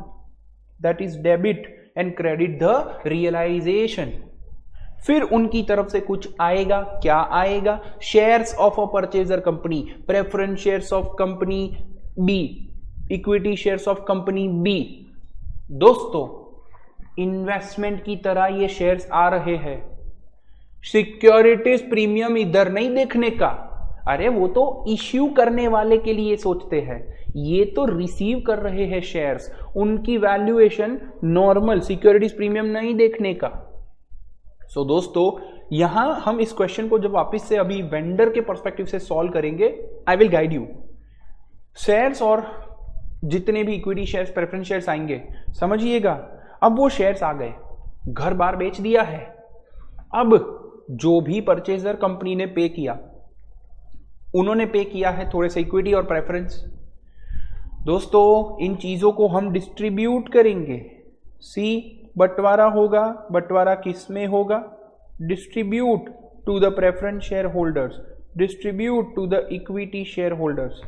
S1: that is debit and credit the realisation. फिर उनकी तरफ से कुछ आएगा, क्या आएगा, shares of a purchaser company, preference shares of company B, equity shares of company B. दोस्तों इन्वेस्टमेंट की तरह ये शेयर्स आ रहे हैं। सिक्योरिटीज प्रीमियम इधर नहीं देखने का, अरे वो तो इश्यू करने वाले के लिए सोचते हैं, ये तो रिसीव कर रहे हैं शेयर्स, उनकी वैल्यूएशन नॉर्मल, सिक्योरिटीज प्रीमियम नहीं देखने का। सो दोस्तों यहां हम इस क्वेश्चन को जब वापस से अभी वेंडर के पर्सपेक्टिव से सॉल्व करेंगे, आई विल गाइड यू। शेयर्स और जितने भी इक्विटी शेयर्स, प्रेफरेंस शेयर्स आएंगे, समझिएगा अब वो शेयर्स आ गए, घर बार बेच दिया है, अब जो भी परचेजर कंपनी ने पे किया, उन्होंने पे किया है थोड़े से इक्विटी और प्रेफरेंस। दोस्तों इन चीजों को हम डिस्ट्रीब्यूट करेंगे। सी बंटवारा होगा, बंटवारा किस में होगा? Distribute to the preference share holders, distribute to the equity share holders.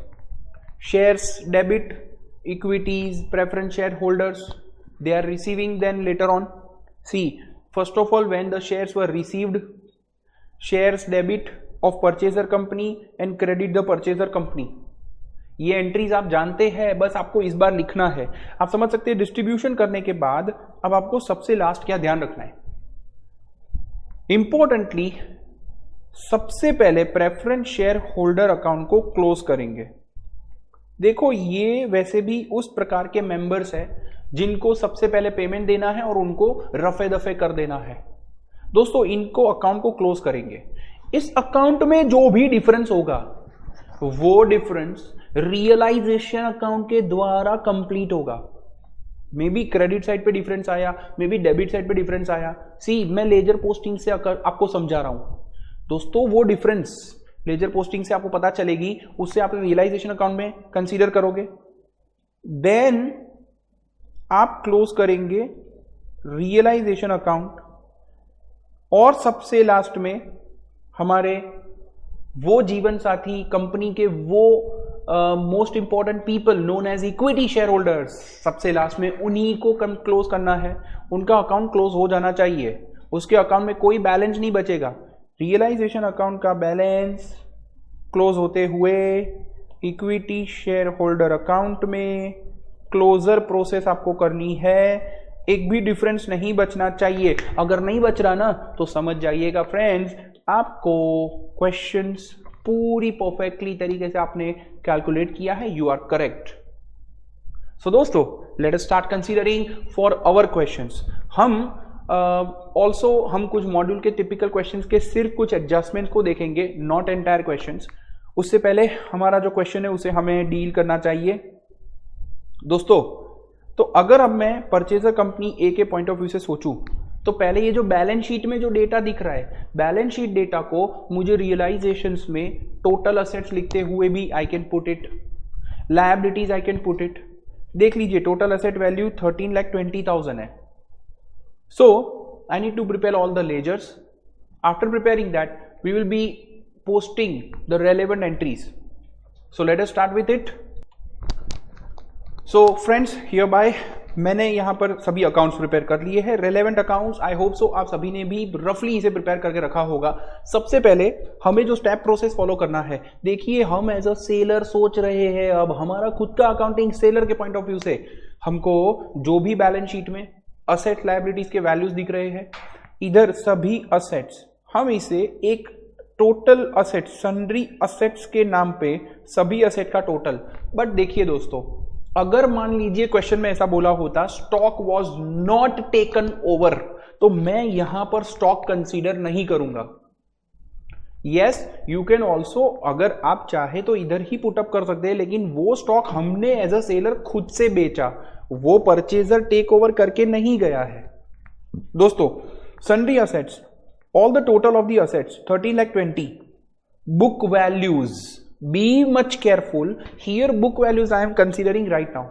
S1: Shares debit, equities, preference shareholders, they are receiving then later on. See, first of all, when the shares were received, shares debit of purchaser company and credit the purchaser company. ये entries आप जानते हैं, बस आपको इस बार लिखना है। आप समझ सकते हैं डिस्ट्रीब्यूशन करने के बाद अब आपको सबसे लास्ट क्या ध्यान रखना है। इंपॉर्टेंटली सबसे पहले प्रेफरेंस शेयर होल्डर अकाउंट को क्लोज करेंगे। देखो ये वैसे भी उस प्रकार के मेंबर्स हैं जिनको सबसे पहले पेमेंट देना है और उनको रफे दफे कर देना है। दोस्तों इनको अकाउंट को क्लोज करेंगे। इस अकाउंट में जो भी डिफरेंस होगा वो डिफरेंस रियलाइजेशन अकाउंट के द्वारा कंप्लीट होगा। मे बी क्रेडिट साइड पे डिफरेंस आया, मे बी डेबिट साइड पे डिफरेंस आया। सी मैं लेजर पोस्टिंग से आपको समझा रहा हूं दोस्तों, वो डिफरेंस लेजर पोस्टिंग से आपको पता चलेगी, उससे आप रियलाइजेशन अकाउंट में कंसीडर करोगे। देन आप क्लोज करेंगे रियलाइजेशन अकाउंट, और सबसे लास्ट में हमारे वो जीवन साथी कंपनी के वो most important people known as equity share holders, सबसे लास्ट में उन्हीं को क्लोज करना है। उनका अकाउंट क्लोज हो जाना चाहिए, उसके अकाउंट में कोई बैलेंस नहीं बचेगा। रियलाइजेशन अकाउंट का बैलेंस क्लोज होते हुए इक्विटी शेयर होल्डर अकाउंट में क्लोजर प्रोसेस आपको करनी है। एक भी डिफरेंस नहीं बचना चाहिए। अगर नहीं बच रहा ना तो समझ जाइएगा फ्रेंड्स, आपको क्वेश्चंस पूरी परफेक्टली तरीके से आपने कैलकुलेट किया है, यू आर करेक्ट। सो दोस्तों let us start considering for our questions. हम हम कुछ मॉड्यूल के टिपिकल क्वेश्चंस के सिर्फ कुछ एडजस्टमेंट्स को देखेंगे, नॉट एंटायर क्वेश्चंस। उससे पहले हमारा जो क्वेश्चन है उसे हमें डील करना चाहिए। दोस्तों तो अगर अब मैं परचेजर कंपनी ए के पॉइंट ऑफ व्यू से सोचूं तो पहले ये जो बैलेंस शीट में जो डेटा दिख रहा है, बैलेंस शीट डेटा को मुझे रियलाइजेशंस में टोटल असेट्स लिखते हुए भी I can put it, liabilities I can put it. देख लीजिए टोटल असेट वैल्यू 13,20,000 है। So I need to prepare all the ledgers. After preparing that, we will be posting the relevant entries. So let us start with it. So friends, hereby मैंने यहाँ पर सभी accounts prepare कर लिए हैं, relevant accounts. आई hope so आप सभी ने भी रफली इसे प्रिपेयर करके रखा होगा। सबसे पहले हमें जो स्टेप प्रोसेस फॉलो करना है, देखिए हम एज अ सेलर सोच रहे हैं, अब हमारा खुद का अकाउंटिंग सेलर के पॉइंट ऑफ व्यू से हमको जो भी बैलेंस शीट में असेट लायबिलिटीज के वैल्यूज दिख रहे हैं, इधर सभी असेट्स हम इसे एक टोटल असेट, सन्ड्री असेट्स के नाम पे सभी असेट का टोटल। बट देखिए दोस्तों, अगर मान लीजिए क्वेश्चन में ऐसा बोला होता stock was not taken over, तो मैं यहां पर स्टॉक कंसीडर नहीं करूंगा। यस यू कैन ऑल्सो, अगर आप चाहे तो इधर ही पुटअप कर सकते हैं, लेकिन वो स्टॉक हमने एज अ सेलर खुद से बेचा, वो परचेजर टेक ओवर करके नहीं गया है। दोस्तों sundry assets, all the total of the assets 13,20,000, book values, be much careful here, book values I am considering right now.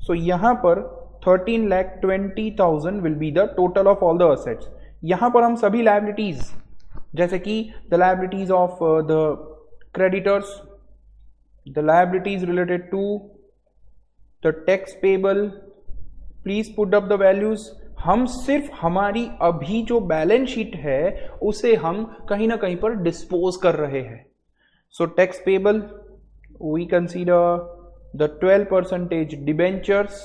S1: So यहां पर 13,20,000 will be the total of all the assets. यहां पर हम सभी लायबिलिटीज, जैसे कि the liabilities of the creditors, the liabilities related to the tax payable, please put up the values. हम सिर्फ हमारी अभी जो बैलेंस शीट है उसे हम कहीं ना कहीं पर डिस्पोज कर रहे हैं। So tax payable we consider the 12% debentures,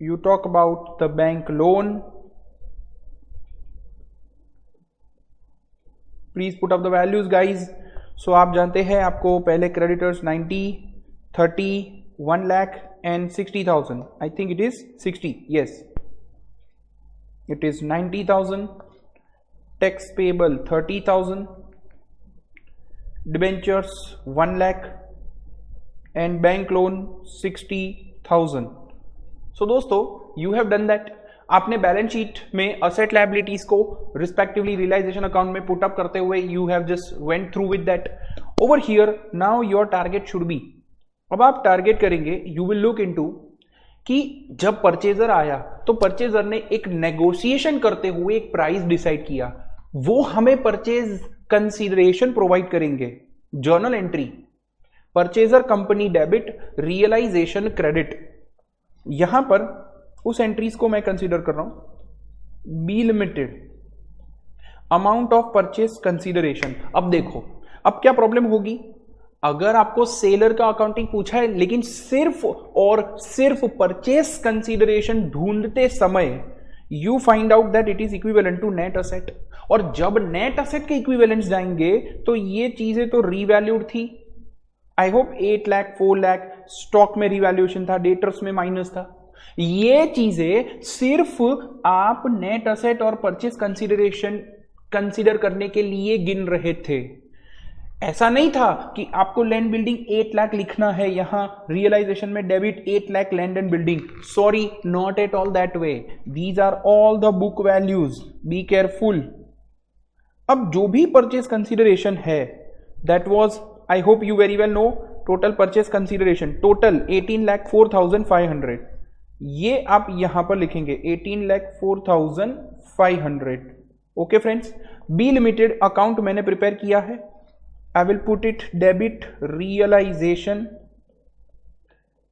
S1: you talk about the bank loan. Please put up the values guys. So आप जानते हैं आपको पहले creditors 90, 30, 1 lakh and 60,000. I think it is 60. Yes, it is 90,000. Tax payable 30,000. Debentures 1 lakh and bank loan 60,000. So दोस्तों you have done that. आपने balance sheet में asset liabilities को respectively realisation account में पुट अप करते हुए you have just went through with that. Over here now your target should be, अब आप target करेंगे, यू विल लुक इनटू कि जब परचेजर आया तो परचेजर ने एक नेगोशिएशन करते हुए एक प्राइस डिसाइड किया, वो हमें परचेज कंसीडरेशन प्रोवाइड करेंगे. Journal entry purchaser company debit realisation credit, यहां पर उस एंट्रीज को मैं कंसीडर कर रहा हूं. B limited amount of purchase consideration. अब देखो अब क्या प्रॉब्लम होगी, अगर आपको सेलर का अकाउंटिंग पूछा है लेकिन सिर्फ और सिर्फ परचेज कंसीडरेशन ढूंढते समय you find out that it is equivalent to net asset, और जब नेट असेट के इक्विवेलेंट्स जाएंगे तो ये चीजें तो रीवैल्यूड थी. I hope 8 lakh 4 lakh stock में रिवैल्यूएशन था, डेटर्स में माइनस था. ये चीजें सिर्फ आप नेट असेट और परचेज कंसीडरेशन कंसीडर करने के लिए गिन रहे थे. ऐसा नहीं था कि आपको लैंड बिल्डिंग 8 लाख लिखना है यहां रियलाइजेशन में debit 8 lakh land and building. Sorry, not at all that way. These are all the book values, be careful. अब जो भी परचेज कंसीडरेशन है that was, I hope you very well know, total purchase consideration total 18,04,500. ये आप यहां पर लिखेंगे 18,04,500. Okay friends, B limited account मैंने प्रिपेयर किया है. I will put it debit realisation,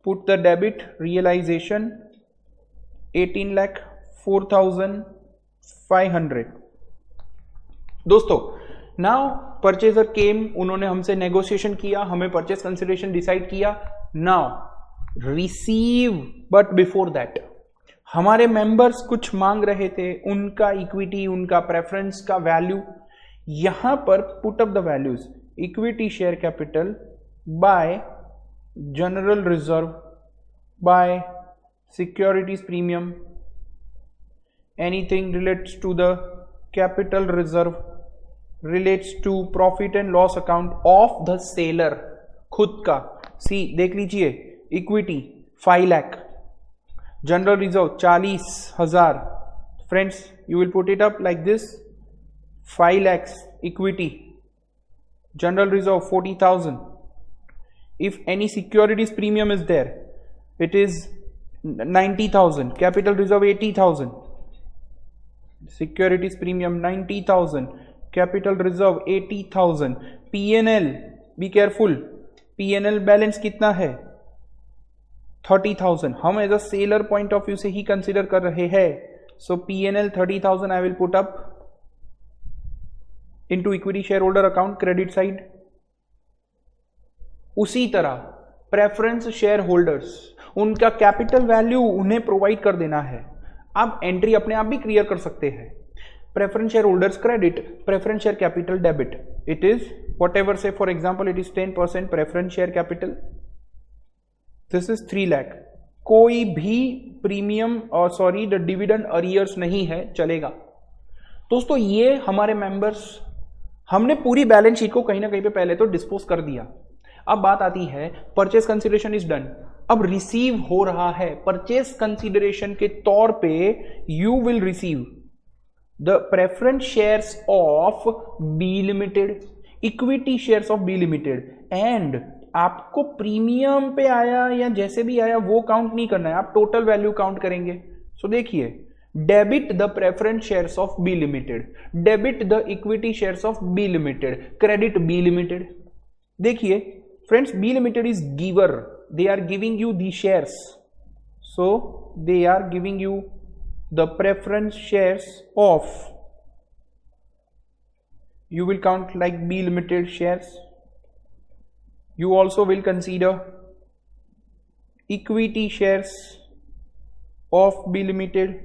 S1: put the debit realisation 18,04,500. दोस्तों नाउ परचेजर केम, उन्होंने हमसे नेगोशिएशन किया, हमें परचेज कंसीडरेशन डिसाइड किया. Now receive, but before that हमारे मेंबर्स कुछ मांग रहे थे, उनका इक्विटी, उनका प्रेफरेंस का वैल्यू. यहां पर put up the values. Equity share capital by general reserve by securities premium, anything relates to the capital reserve relates to profit and loss account of the seller खुद का. See देख लीजिए, equity 5 lakh, general reserve 40,000. Friends you will put it up like this, 5 lakhs equity, general reserve 40,000. If any securities premium is there it is 90,000, capital reserve 80,000, securities premium 90,000, capital reserve 80,000. PNL, be careful, PNL balance कितना है 30,000. हम as a seller point of view से ही consider कर रहे हैं. So PNL 30,000 I will put up into equity share holder account credit side. उसी तरह प्रेफरेंस शेयर होल्डर्स, उनका कैपिटल वैल्यू उन्हें प्रोवाइड कर देना है. आप एंट्री अपने आप भी क्लियर कर सकते हैं. Preference share holders credit, preference share capital debit. It is whatever, say for example it is 10% preference share capital, this is 3 lakh. कोई भी प्रीमियम और सॉरी द डिविडेंड अरियर्स नहीं है, चलेगा. दोस्तों ये हमारे मेंबर्स, हमने पूरी बैलेंस शीट को कहीं ना कहीं पे पहले तो डिस्पोज कर दिया. अब बात आती है परचेज कंसीडरेशन इज डन, अब रिसीव हो रहा है. परचेज कंसीडरेशन के तौर पे you will receive the preference shares of B limited, equity shares of B limited. And आपको प्रीमियम पे आया या जैसे भी आया वो काउंट नहीं करना है, आप टोटल वैल्यू काउंट करेंगे. सो देखिए, debit the preference shares of B limited, debit the equity shares of B limited, credit B limited. देखिए friends, B limited is giver, they are giving you the shares, so they are giving you the preference shares of, you will count like B limited shares. You also will consider equity shares of B Limited,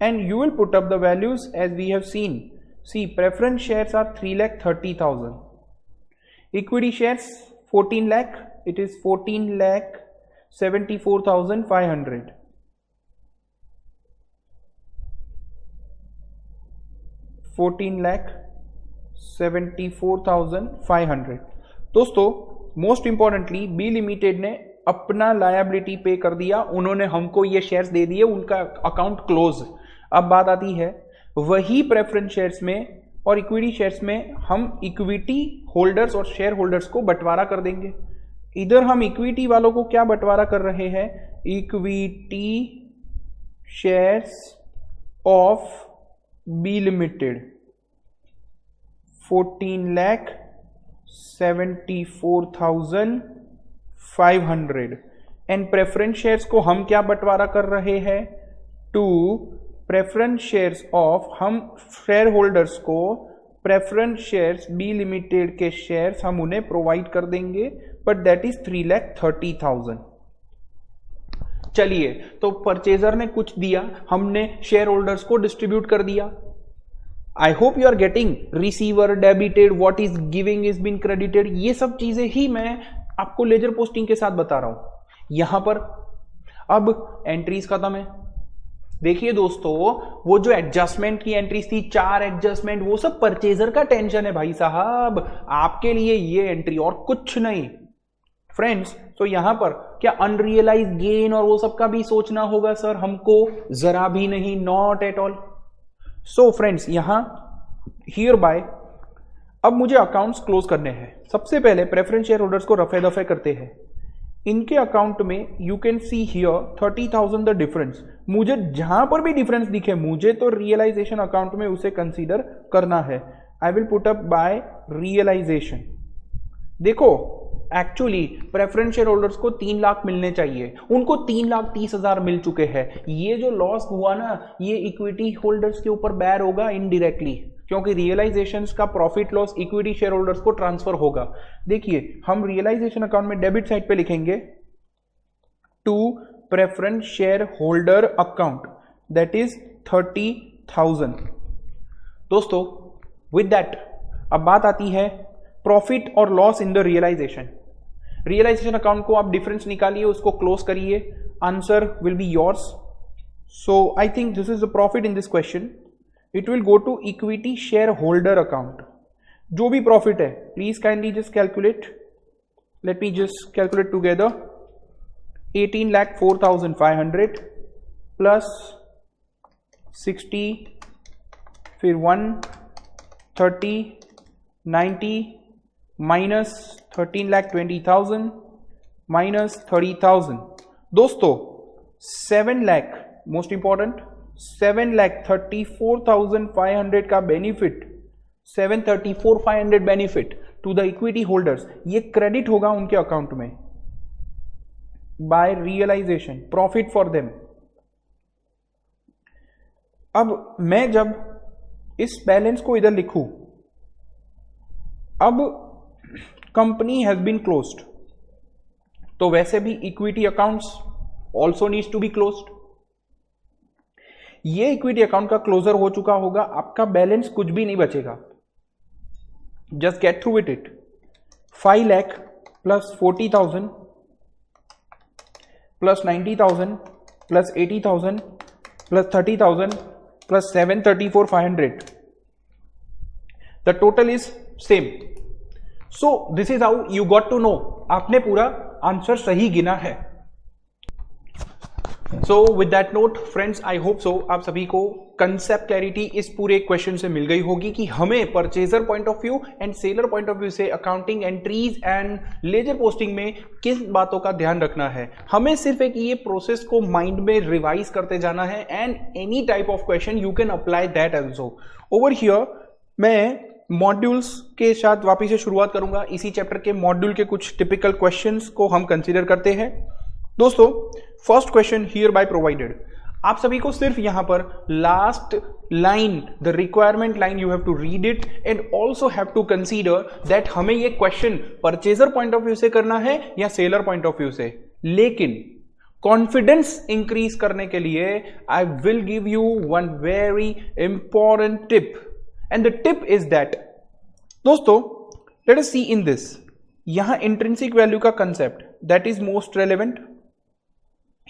S1: and you will put up the values as we have seen. See, preference shares are 3,30,000, equity shares 14 lakh, it is 14,74,500. 14,74,500. दोस्तों most importantly B limited ने अपना liability पे कर दिया, उन्होंने हमको ये shares दे दिए, उनका अकाउंट क्लोज। अब बात आती है वही प्रेफरेंस शेयर्स में और इक्विटी शेयर्स में हम इक्विटी होल्डर्स और शेयर होल्डर्स को बंटवारा कर देंगे। इधर हम इक्विटी वालों को क्या बंटवारा कर रहे हैं, equity shares of B limited 14,74,500 and preference shares को हम क्या बंटवारा कर रहे हैं, टू प्रेफरेंस शेयर्स ऑफ, हम शेयर होल्डर्स को प्रेफरेंस शेयर्स बी लिमिटेड के शेयर्स हम उन्हें प्रोवाइड कर देंगे, बट दैट इज 3,30,000। चलिए, तो परचेजर ने कुछ दिया, हमने शेयर होल्डर्स को डिस्ट्रीब्यूट कर दिया। I hope you are getting receiver debited, what is giving is been credited, ये सब चीजें ही मैं आपको लेजर पोस्टिंग के साथ बता रहा हूं। यहां पर अब एंट्रीज खत्म है। देखिए दोस्तों, वो जो एडजस्टमेंट की एंट्रीज थी, 4 एडजस्टमेंट, वो सब परचेजर का टेंशन है भाई साहब, आपके लिए ये एंट्री और कुछ नहीं फ्रेंड्स। तो यहां पर क्या अनरियलाइज गेन और वो सब का भी सोचना होगा सर हमको, जरा भी नहीं, not at all. So friends, यहां हियर बाय अब मुझे अकाउंट्स क्लोज करने हैं। सबसे पहले प्रेफरेंस शेयर होल्डर्स को रफे दफे करते हैं। इनके अकाउंट में you can see here 30,000 the difference. मुझे जहां पर भी डिफरेंस दिखे, मुझे तो रियलाइजेशन अकाउंट में उसे कंसीडर करना है। I will put up by realisation. देखो, एक्चुअली प्रेफरेंस शेयर होल्डर्स को 3 लाख मिलने चाहिए, उनको 3,30,000 मिल चुके हैं। ये जो लॉस हुआ ना, ये इक्विटी होल्डर्स के ऊपर बैर होगा इनडायरेक्टली, क्योंकि रियलाइजेशंस का profit loss equity share holders को ट्रांसफर होगा। देखिए, हम रियलाइजेशन अकाउंट में डेबिट साइड पे लिखेंगे to preference share holder account, that is 30,000। दोस्तों, विद दैट अब बात आती है प्रॉफिट और loss in the realisation. Realisation account को आप डिफरेंस निकालिए, उसको क्लोज करिए, answer will be yours. So I think this is the profit in this question. It will go to equity share holder account. जो भी profit है, please kindly just calculate, let me just calculate together. 18,04,500 plus 60, फिर 130, 90 minus 13,20,000 minus 30,000। दोस्तों 7 lakh, most important, 7,34,500 का benefit, 734,500 benefit to the equity holders, ये credit होगा उनके account में by realisation, profit for them. अब मैं जब इस बैलेंस को इधर लिखूं, अब कंपनी हैज बीन क्लोज्ड, तो वैसे भी equity accounts also needs to be closed. ये इक्विटी अकाउंट का क्लोजर हो चुका होगा, आपका बैलेंस कुछ भी नहीं बचेगा। Just get through with it. 5 lakh plus 40,000 plus 90,000 plus 80,000 plus 30,000 plus 734,500, the total is same. So this is how you got to know, आपने पूरा आंसर सही गिना है। So with that note friends, I hope so आप सभी को concept clarity इस पूरे क्वेश्चन से मिल गई होगी कि हमें purchaser point of view and seller point of view से accounting entries and ledger posting में किस बातों का ध्यान रखना है। हमें सिर्फ एक ये प्रोसेस को माइंड में रिवाइज करते जाना है, and any type of question you can apply that also. Over here मैं मॉड्यूल्स के साथ वापिस से शुरुआत करूंगा। इसी चैप्टर के मॉड्यूल के कुछ टिपिकल क्वेश्चंस को हम कंसीडर करते हैं। दोस्तों, first question here by provided, आप सभी को सिर्फ यहां पर last line, the requirement line, you have to read it and also have to consider that हमें ये question purchaser point of view से करना है या सेलर पॉइंट ऑफ व्यू से। लेकिन कॉन्फिडेंस इंक्रीज करने के लिए I will give you one very important tip, and the tip is that, दोस्तों let us see in this, यहां इंट्रिंसिक वैल्यू का concept that is most relevant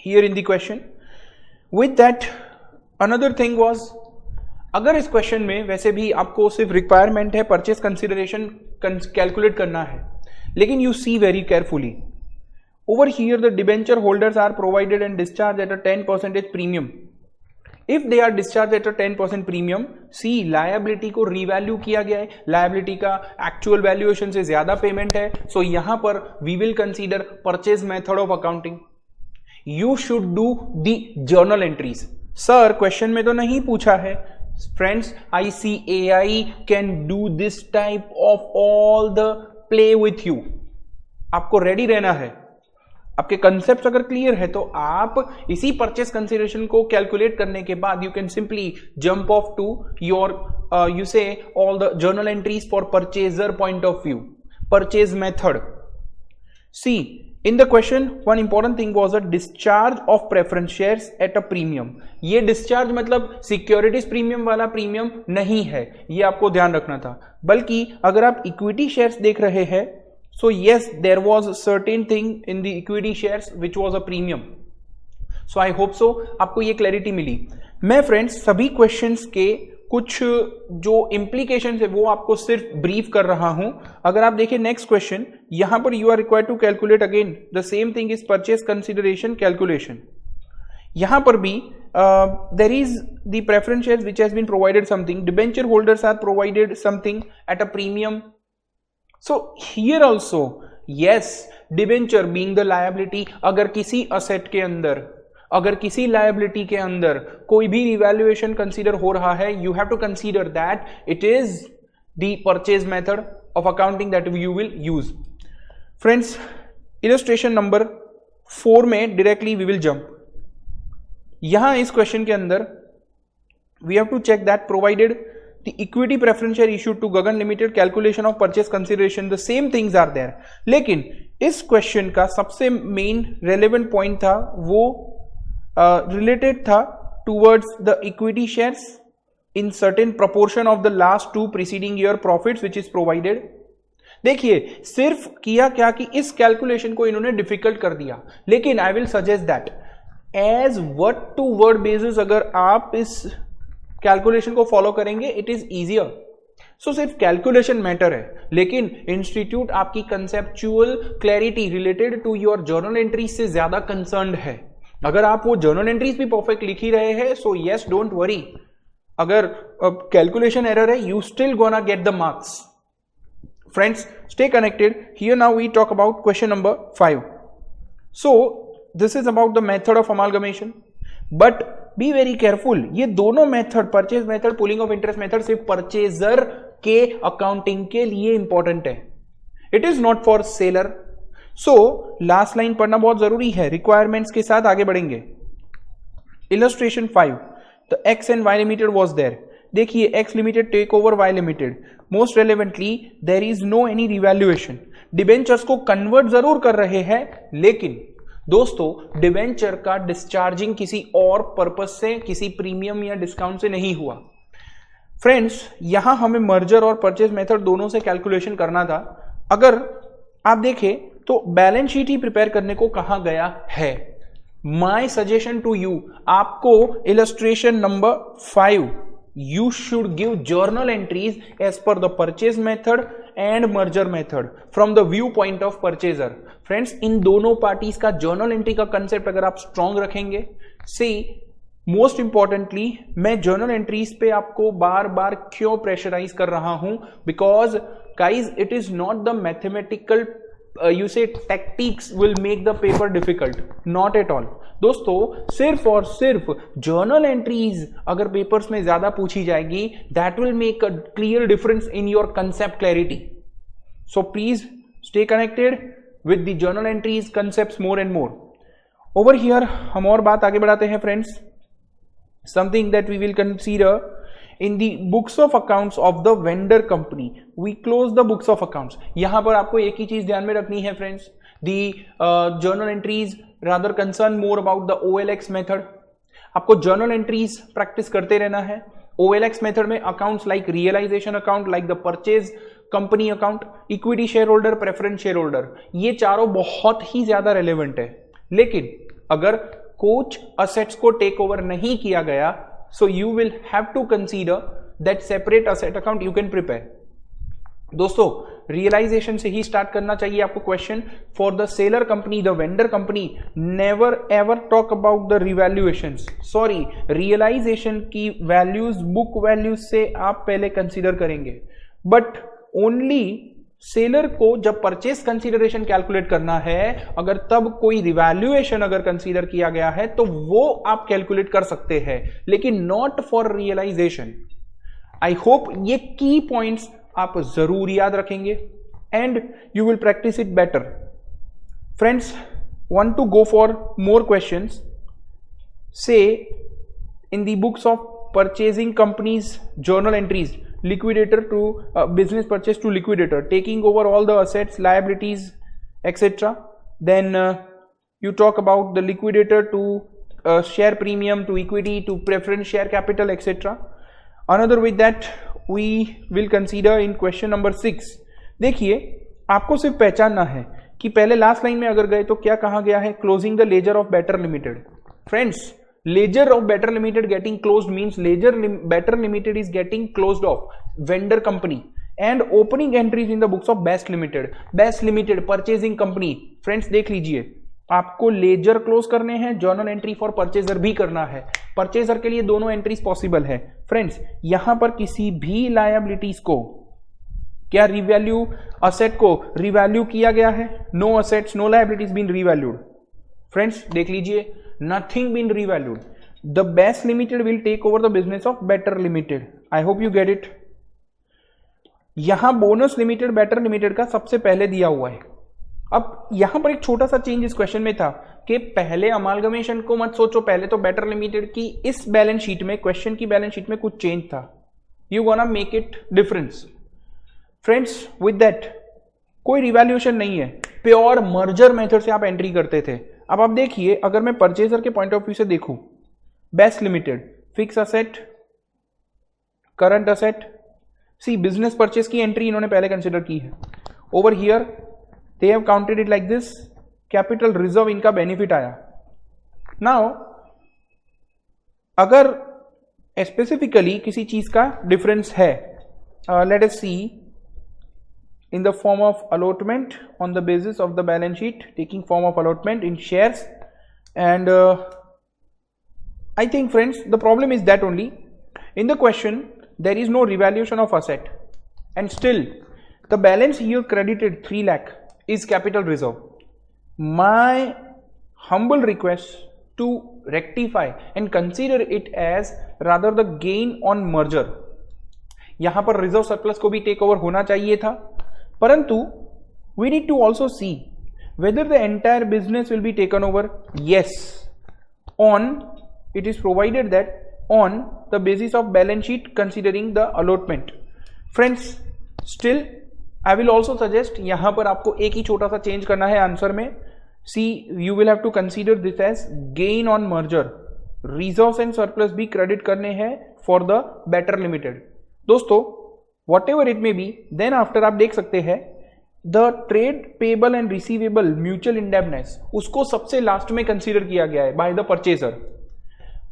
S1: here in the question. With that another thing was, अगर इस question में वैसे भी आपको सिर्फ रिक्वायरमेंट है परचेज कंसिडरेशन कैलकुलेट करना है, लेकिन you see very carefully over here the debenture holders are provided and discharged at a 10% premium. If they are discharged at a 10% premium, see liability को revalue किया गया है, liability का actual valuation से ज्यादा payment है, so यहाँ पर we will consider purchase method of accounting. You should do the journal entries. Sir, question में तो नहीं पूछा है. Friends, ICAI can do this type of all the play with you. आपको ready रहना है. आपके कंसेप्ट अगर क्लियर है तो आप इसी परचेस कंसिडरेशन को कैलकुलेट करने के बाद you can simply jump off to your you see all the journal entries for purchaser point of view, purchase method. See in the question one important thing was a discharge of preference shares at a premium. ये discharge मतलब securities premium वाला premium नहीं है, ये आपको ध्यान रखना था, बल्कि अगर आप इक्विटी शेयर्स देख रहे हैं, so yes there was a certain thing in the equity shares which was a premium. so I hope so आपको ये क्लैरिटी मिली. मैं फ्रेंड्स सभी क्वेश्चंस के कुछ जो implications है वो आपको सिर्फ ब्रीफ कर रहा हूं. अगर आप देखें नेक्स्ट क्वेश्चन, यहां पर you are required to calculate again the same thing is purchase consideration calculation. यहां पर भी there is the preference shares which has been provided something, debenture holders are provided something at a premium. So here also yes, debenture being the liability, अगर किसी asset के अंदर, अगर किसी liability के अंदर कोई भी revaluation consider हो रहा है, you have to consider that it is the purchase method of accounting that you will use. Friends, illustration number 4 में directly we will jump. यहां इस question के अंदर we have to check that provided the equity preference share issued to Gagan Limited, calculation of purchase consideration, the same things are there. लेकिन इस question का सबसे main relevant point था वो रिलेटेड था towards the equity shares in certain proportion of the last 2 preceding year profits which is provided. देखिए सिर्फ किया क्या कि इस कैलकुलेशन को इन्होंने डिफिकल्ट कर दिया, लेकिन I will suggest that as word to word basis अगर आप इस कैलकुलेशन को फॉलो करेंगे इट इज इजियर. सो सिर्फ कैलकुलेशन मैटर है, लेकिन इंस्टीट्यूट आपकी conceptual clarity related to your journal entries से ज्यादा कंसर्न्ड है. अगर आप वो जर्नल एंट्रीज भी परफेक्ट लिख ही रहे हैं सो यस डोंट वरी, अगर कैलकुलेशन एरर है you still gonna get the marks. Friends stay connected. Here now we talk about question number 5. So this is about the method of amalgamation, but be very careful. ये दोनों method, purchase method, pooling of interest method, सिर्फ purchaser के accounting के लिए important है. It is not for seller. So last line पढ़ना बहुत जरूरी है. रिक्वायरमेंट्स के साथ आगे बढ़ेंगे. Illustration 5, the X and Y limited was there. देखिए X limited take over Y limited. Most relevantly there is no any revaluation. Debentures को कन्वर्ट जरूर कर रहे हैं, लेकिन दोस्तों डिवेंचर का डिस्चार्जिंग किसी और पर्पस से, किसी प्रीमियम या डिस्काउंट से नहीं हुआ. फ्रेंड्स यहां हमें मर्जर और परचेज मेथड दोनों से कैलकुलेशन करना था. अगर आप देखें तो बैलेंस शीट ही प्रिपेयर करने को कहा गया है. माय सजेशन टू यू, आपको illustration number 5 you should give journal entries as per the purchase method and merger method from the viewpoint of purchaser. Friends, इन दोनों पार्टीज का जर्नल एंट्री का concept अगर आप स्ट्रॉन्ग रखेंगे, सी मोस्ट इंपॉर्टेंटली मैं journal entries पे आपको बार बार क्यों प्रेशराइज कर रहा हूं, because guys it is not the mathematical you say tactics will make the paper difficult, not at all. दोस्तों सिर्फ और सिर्फ जर्नल एंट्रीज अगर पेपर्स में ज्यादा पूछी जाएगी, that will make a clear difference in your concept clarity. So please stay connected with the journal entries concepts more and more. Over here हम और बात आगे बढ़ाते हैं friends. Something that we will consider in the books of accounts of the vendor company, we close the books of accounts. यहां पर आपको एक ही चीज ध्यान में रखनी है friends, journal entries rather concern more about the OLX method. आपको जर्नल एंट्रीज प्रैक्टिस करते रहना है। OLX मेथड में accounts like realization account, like the purchase company account, equity share holder, preference share holder, ये चारों बहुत ही ज्यादा रेलेवेंट है। लेकिन अगर कुछ असेट्स को टेक ओवर नहीं किया गया, so you will have to consider that separate asset account you can prepare. दोस्तों, रियलाइजेशन से ही स्टार्ट करना चाहिए आपको question. For the seller company, the vendor company, never ever talk about the revaluations. Sorry, realization की values book values से आप पहले कंसीडर करेंगे, बट ओनली सेलर को जब परचेस कंसीडरेशन कैलकुलेट करना है, अगर तब कोई रिवैल्यूएशन अगर कंसीडर किया गया है तो वो आप कैलकुलेट कर सकते हैं, लेकिन not for realization. I hope ये की पॉइंट्स आप जरूर याद रखेंगे and you will practice it better. Friends, want to go for more questions, say in the books of purchasing companies journal entries, liquidator to business purchase to liquidator, taking over all the assets, liabilities, etc. Then you talk about the liquidator to share premium to equity to preference share capital, etc. Another with that we will consider in question number 6. देखिए, आपको सिर्फ पहचानना है कि पहले last line में अगर गए तो क्या कहा गया है, closing the ledger of Better Limited. Friends, ledger of Better Limited getting closed means ledger Better Limited is getting closed of vendor company and opening entries in the books of Best Limited. Best Limited purchasing company. Friends, देख लीजिए, आपको laser close करने हैं, journal entry for purchaser भी करना है। Purchaser के लिए दोनों एंट्रीज पॉसिबल है। फ्रेंड्स, यहां पर किसी भी लायबिलिटीज को क्या रिवैल्यू, असेट को रिवैल्यू किया गया है? No assets, no liabilities been revalued. Friends, देख लीजिए, nothing been revalued. The Best Limited will take over the business of Better Limited. I hope you get it. यहां बोनस लिमिटेड बेटर लिमिटेड का सबसे पहले दिया हुआ है। अब यहां पर एक छोटा सा चेंज इस क्वेश्चन में था कि पहले अमालगमेशन को मत सोचो, पहले तो बेटर लिमिटेड की इस बैलेंस शीट में, क्वेश्चन की बैलेंस शीट में कुछ चेंज था। You gonna make it difference. Friends, with that कोई रिवैल्यूएशन नहीं है, प्योर मर्जर मेथड से आप एंट्री करते थे। अब आप देखिए, अगर मैं परचेजर के पॉइंट ऑफ व्यू से देखूं, best limited, fix asset, current asset, see business purchase की एंट्री इन्होंने पहले कंसिडर की है। Over here they have counted it like this, capital reserve इनका बेनिफिट आया। नाउ अगर स्पेसिफिकली किसी चीज का डिफरेंस है, let us see in the form of allotment on the basis of the balance sheet, taking form of allotment in shares, and I think friends the problem is that only in the question there is no revaluation of asset and still the balance here credited 3 lakh is capital reserve. My humble request to rectify and consider it as rather the gain on merger. यहां पर reserve surplus को भी take over होना चाहिए था, परंतु we need to also see whether the entire business will be taken over. Yes, on it is provided that on the basis of balance sheet considering the allotment. Friends, still I will also suggest यहां पर आपको एक ही छोटा सा change करना है answer में। See you will have to consider this as gain on merger. Reserves and surplus भी क्रेडिट करने हैं फॉर द बेटर लिमिटेड। दोस्तों, whatever it may be, then after आप देख सकते हैं the trade payable and receivable mutual indebtedness, उसको सबसे लास्ट में कंसीडर किया गया है by the purchaser.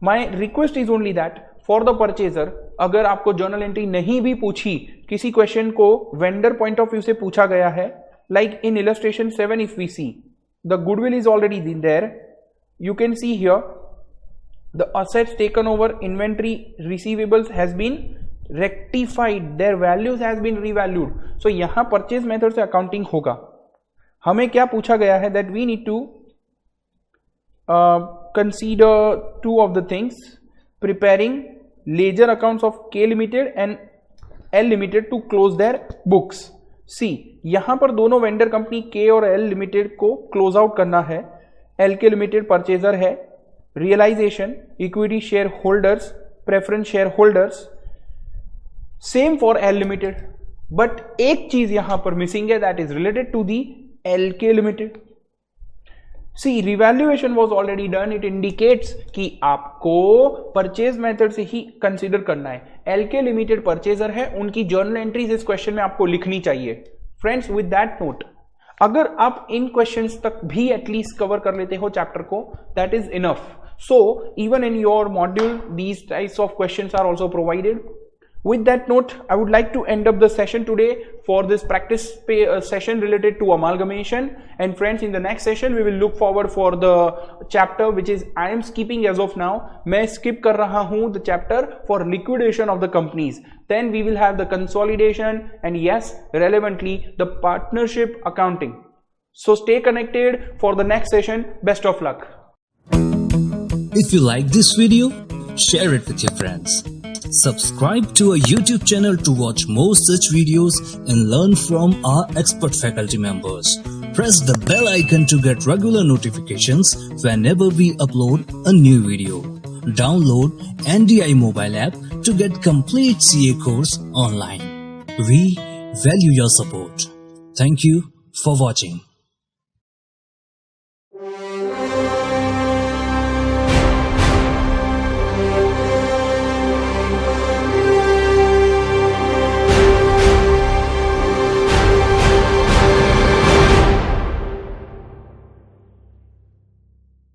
S1: My request is only that for the purchaser, अगर आपको जर्नल एंट्री नहीं भी पूछी, किसी क्वेश्चन को वेंडर पॉइंट ऑफ व्यू से पूछा गया है, like in illustration 7 if we see the goodwill is already there, you can see here the assets taken over, inventory, receivables has been rectified, their values has been revalued. So यहां purchase method से accounting होगा। हमें क्या पूछा गया है, that we need to consider 2 of the things, preparing ledger accounts of K Limited and L Limited to close their books. C, यहां पर दोनों वेंडर कंपनी K और L लिमिटेड को क्लोज आउट करना है। LK लिमिटेड परचेजर है, realization, equity share holders, preference share holders, same for L Limited. But एक चीज यहां पर मिसिंग है, that is related to the LK Limited. See revaluation was already done, it indicates कि आपको परचेज मेथड से ही कंसिडर करना है. एलके लिमिटेड परचेजर है, उनकी जर्नल एंट्रीज इस क्वेश्चन में आपको लिखनी चाहिए. फ्रेंड्स, विद दैट नोट, अगर आप इन क्वेश्चंस तक भी एटलीस्ट कवर कर लेते हो चैप्टर को, that is enough. So even in your module, these types of questions are also provided. With that note, I would like to end up the session today for this practice session related to amalgamation. And friends, in the next session, we will look forward for the chapter which is I am skipping as of now. मैं skip कर रहा हूँ the chapter for liquidation of the companies. Then we will have the consolidation and yes, relevantly the partnership accounting. So stay connected for the next session. Best of luck.
S2: If you like this video, share it with your friends. Subscribe to our YouTube channel to watch more such videos and learn from our expert faculty members. Press the bell icon to get regular notifications whenever we upload a new video. Download NDI mobile app to get complete CA course online. We value your support. Thank you for watching.